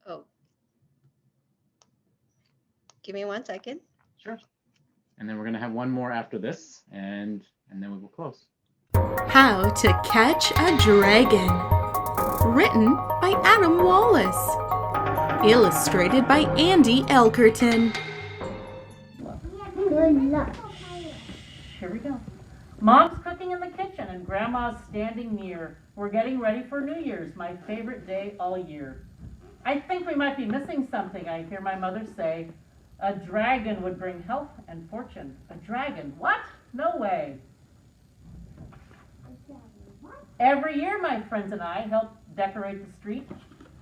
Oh. Give me 1 second. Sure. And then we're going to have one more after this, and then we will close. How to Catch a Dragon. Written by Adam Wallace. Illustrated by Andy Elkerton. Good luck. Here we go. Mom's cooking in the kitchen and Grandma's standing near. We're getting ready for New Year's, my favorite day all year. I think we might be missing something, I hear my mother say. A dragon would bring health and fortune. A dragon? What? No way. Every year, my friends and I help decorate the street.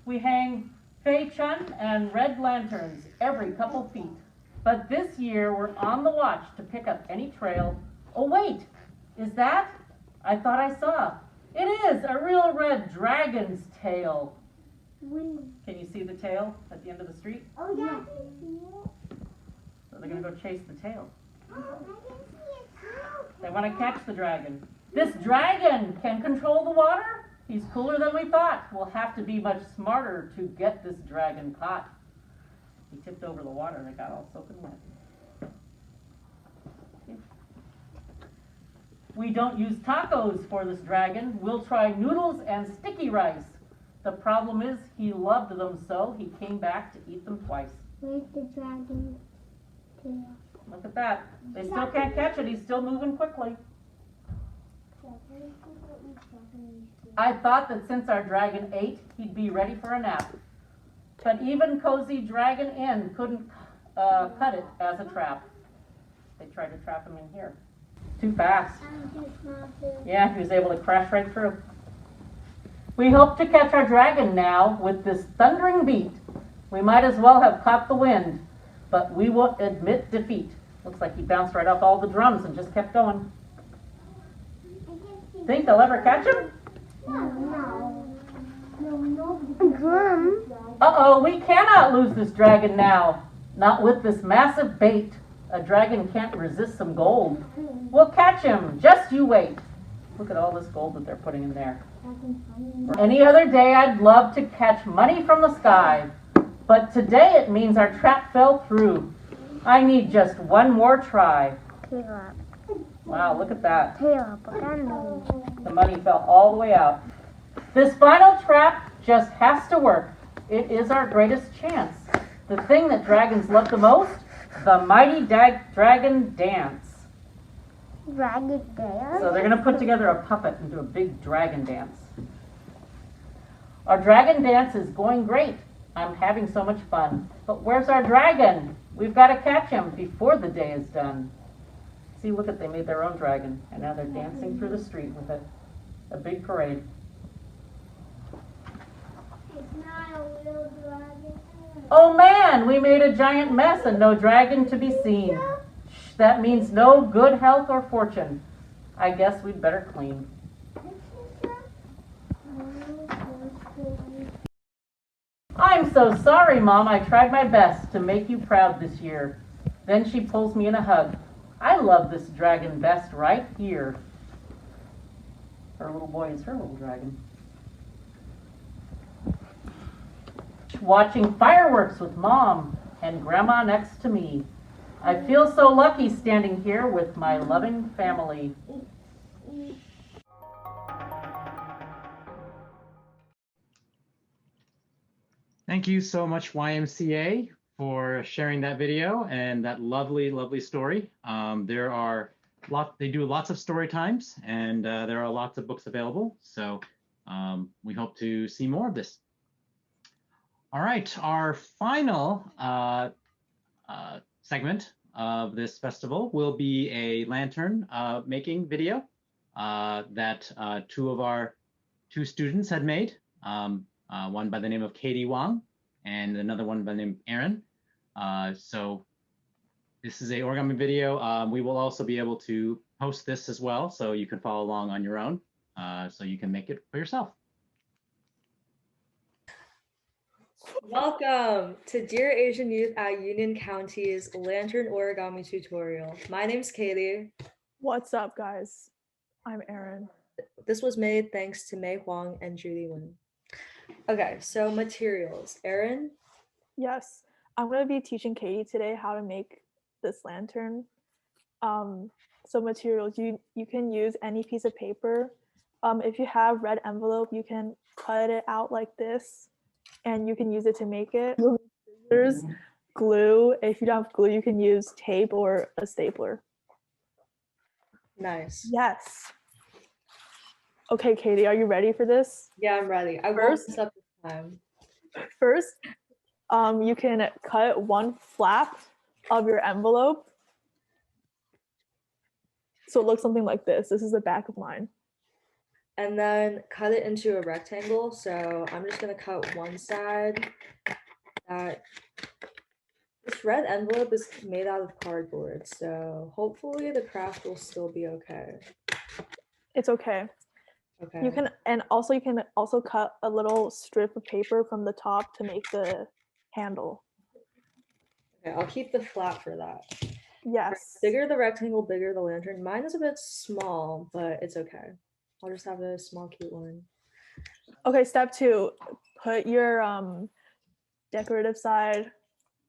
We hang Fei Chun and red lanterns every couple feet. But this year, we're on the watch to pick up any trail. Oh, wait, is that? I thought I saw. It is a real red dragon's tail. Can you see the tail at the end of the street? Oh, yeah, I can see it. So they're going to go chase the tail. They want to catch the dragon. This dragon can control the water? He's cooler than we thought. We'll have to be much smarter to get this dragon caught. He tipped over the water and it got all soaking wet. We don't use tacos for this dragon. We'll try noodles and sticky rice. The problem is he loved them so he came back to eat them twice. Where's the dragon tail? Look at that. They still can't catch it. He's still moving quickly. I thought that since our dragon ate, he'd be ready for a nap. But even Cozy Dragon Inn couldn't cut it as a trap. They tried to trap him in here. Too fast. Yeah, he was able to crash right through. We hope to catch our dragon now with this thundering beat. We might as well have caught the wind, but we won't admit defeat. Looks like he bounced right off all the drums and just kept going. Think they'll ever catch him? Uh-oh, we cannot lose this dragon now. Not with this massive bait. A dragon can't resist some gold. We'll catch him, just you wait. Look at all this gold that they're putting in there. Any other day I'd love to catch money from the sky. But today it means our trap fell through. I need just one more try. Wow, look at that. The money fell all the way out. This final trap just has to work. It is our greatest chance. The thing that dragons love the most, the mighty dragon dance. Dragon dance? So they're going to put together a puppet and do a big dragon dance. Our dragon dance is going great. I'm having so much fun. But where's our dragon? We've got to catch him before the day is done. See, look at, they made their own dragon, and now they're dancing through the street with it. A big parade. It's not a real dragon. Oh man, we made a giant mess and no dragon to be seen. Shh, that means no good health or fortune. I guess we'd better clean. I'm so sorry, Mom. I tried my best to make you proud this year. Then she pulls me in a hug. I love this dragon best right here. Her little boy is her little dragon. Watching fireworks with Mom and Grandma next to me. I feel so lucky standing here with my loving family. Thank you so much, YMCA, for sharing that video and that lovely, lovely story. They do lots of story times, and there are lots of books available. So we hope to see more of this. All right, our final segment of this festival will be a lantern making video that two students had made. One by the name of Katie Wang and another one by the name of Aaron. So this is a origami video. We will also be able to post this as well, so you can follow along on your own, so you can make it for yourself. Welcome to Dear Asian Youth at Union County's Lantern Origami tutorial. My name's Katie. What's up, guys? I'm Aaron. This was made thanks to Mei Huang and Judy Wen. Okay, so materials. Aaron? Yes, I'm going to be teaching Katie today how to make this lantern. So materials, you can use any piece of paper. If you have red envelope, you can cut it out like this, and you can use it to make it. Scissors, glue. If you don't have glue, you can use tape or a stapler. Nice. Yes. Okay, Katie, are you ready for this? Yeah, I'm ready. I wrote this up this time. First, you can cut one flap of your envelope. So it looks something like this. This is the back of mine. And then cut it into a rectangle. So I'm just going to cut one side. This red envelope is made out of cardboard. So hopefully the craft will still be okay. It's okay. Okay. You can also cut a little strip of paper from the top to make the handle. Okay, I'll keep the flap for that. Yes. Bigger the rectangle, bigger the lantern. Mine is a bit small, but it's okay. I'll just have a small, cute one. Okay, step 2. Put your decorative side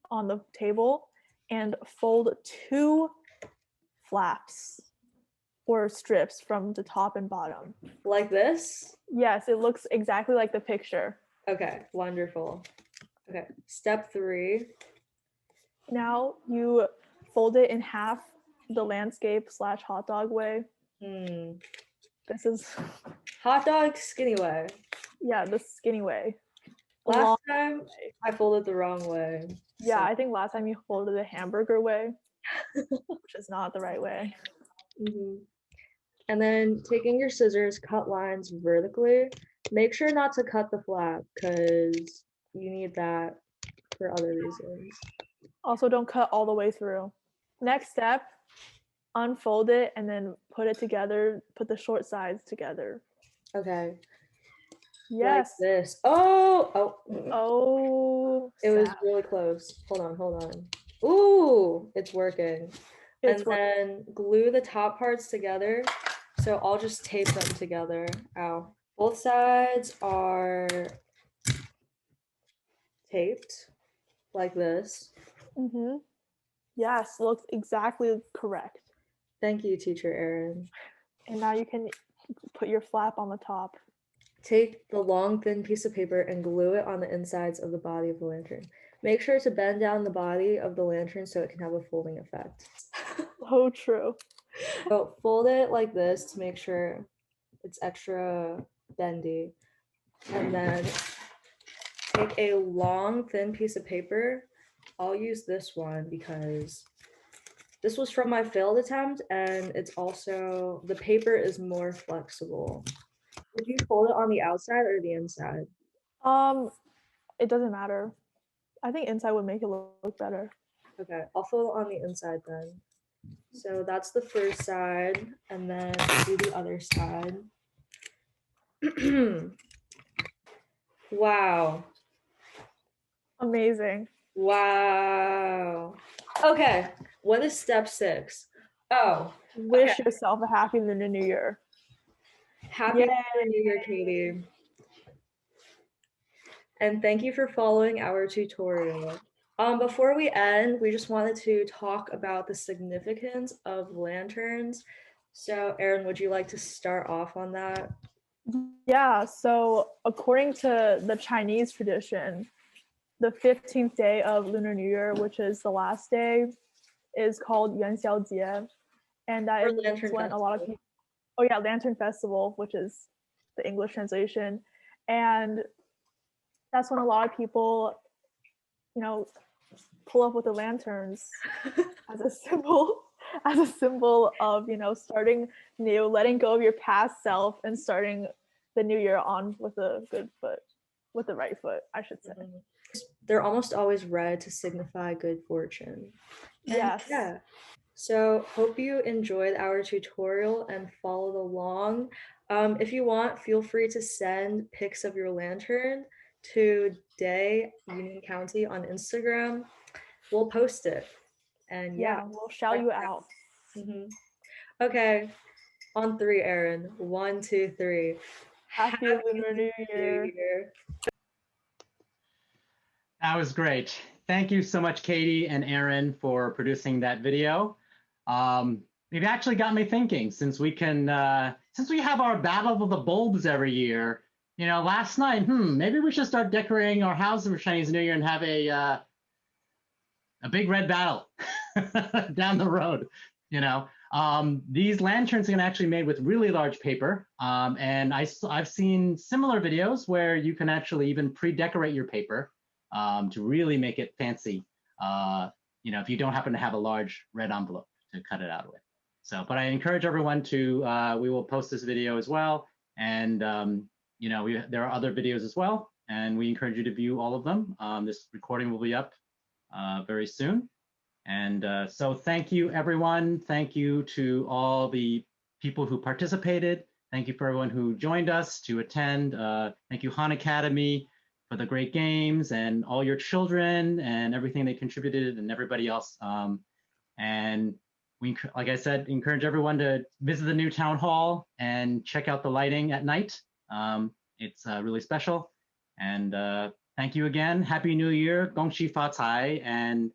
on the table and fold 2 flaps or strips from the top and bottom. Like this? Yes, it looks exactly like the picture. Okay, wonderful. Okay, step 3. Now you fold it in half the landscape / hot dog way. This is hot dog skinny way. Yeah, the skinny way. Last time I folded the wrong way. Yeah, I think last time you folded the hamburger way, which is not the right way. And then taking your scissors, cut lines vertically Make sure not to cut the flap because you need that for other reasons. Also, don't cut all the way through. Next step, unfold it and then put it together, put the short sides together. Okay. Yes. Like this. Oh. It was snap. really close. Hold on. Ooh, it's working. It's Then glue the top parts together. So I'll just tape them together. Ow. Both sides are taped like this. Mm-hmm. Yes, looks exactly correct. Thank you, Teacher Erin. And now you can put your flap on the top. Take the long, thin piece of paper and glue it on the insides of the body of the lantern. Make sure to bend down the body of the lantern so it can have a folding effect. Oh, true. So fold it like this to make sure it's extra bendy. And then take a long, thin piece of paper. I'll use this one because this was from my failed attempt and it's also, the paper is more flexible. Would you fold it on the outside or the inside? It doesn't matter. I think inside would make it look better. Okay, I'll fold it on the inside then. So that's the first side, and then do the other side. Wow. Amazing. Wow. Okay, what is step 6? Oh, wish yourself a happy Lunar New Year. Happy Lunar New Year, Katie. And thank you for following our tutorial. Before we end, we just wanted to talk about the significance of lanterns. So Erin, would you like to start off on that? Yeah, so according to the Chinese tradition, the 15th day of Lunar New Year, which is the last day, is called Yuan Xiao Jie. And that is when a lot of people, Lantern Festival, which is the English translation. And that's when a lot of people, pull up with the lanterns as a symbol of, starting new, letting go of your past self and starting the new year on with a good foot, with the right foot, I should say. They're almost always red to signify good fortune. And yes. Yeah. So hope you enjoyed our tutorial and followed along. If you want, feel free to send pics of your lantern to Day Union County on Instagram. We'll post it. And we'll shout you out. Mm-hmm. Okay, on 3, Erin. 1, 2, 3. Happy Lunar New Year. That was great. Thank you so much, Katie and Erin, for producing that video. You've actually got me thinking, since we have our Battle of the Bulbs every year, last night, maybe we should start decorating our house for Chinese New Year and have a big red battle down the road. These lanterns are actually made with really large paper, and I've seen similar videos where you can actually even pre-decorate your paper to really make it fancy. If you don't happen to have a large red envelope to cut it out with. So, but I encourage everyone to. We will post this video as well, and there are other videos as well, and we encourage you to view all of them. This recording will be up very soon. And so thank you, everyone. Thank you to all the people who participated. Thank you for everyone who joined us to attend. Thank you, Han Academy, for the great games and all your children and everything they contributed and everybody else. And we, like I said, encourage everyone to visit the new town hall and check out the lighting at night. It's really special. And thank you again. Happy New Year. Gong Xi Fa Cai. And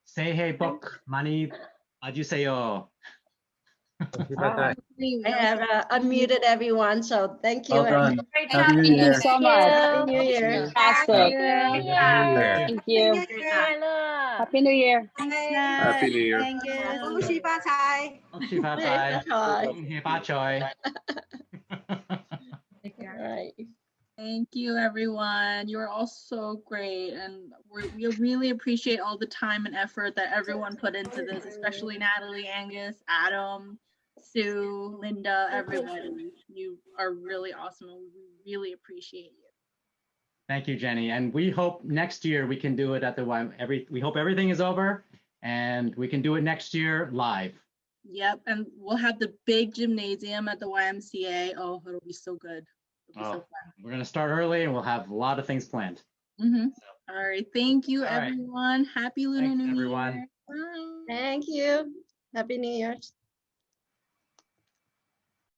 Sei Bok Mani Ajuseyo. I have unmuted everyone, so thank you. Well done. Thank Happy New you Year. so much. Happy New Year. Fantastic. Thank you. Happy New Year. Happy New Year. Thank you. 恭喜发财。恭喜发财。恭喜发财。 All right. Thank you, everyone. You are all so great, and we really appreciate all the time and effort that everyone put into this, especially Natalie, Angus, Adam, Sue, Linda, everybody. You are really awesome, and we really appreciate you. Thank you, Jenny. And we hope next year we can do it at the we hope everything is over and we can do it next year live. Yep, and we'll have the big gymnasium at the YMCA. Oh, it'll be so good. It'll be so fun. We're going to start early and we'll have a lot of things planned. All right, thank you, All right. everyone. Happy Lunar Thanks, New everyone. Year. Bye. Thank you. Happy New Year's.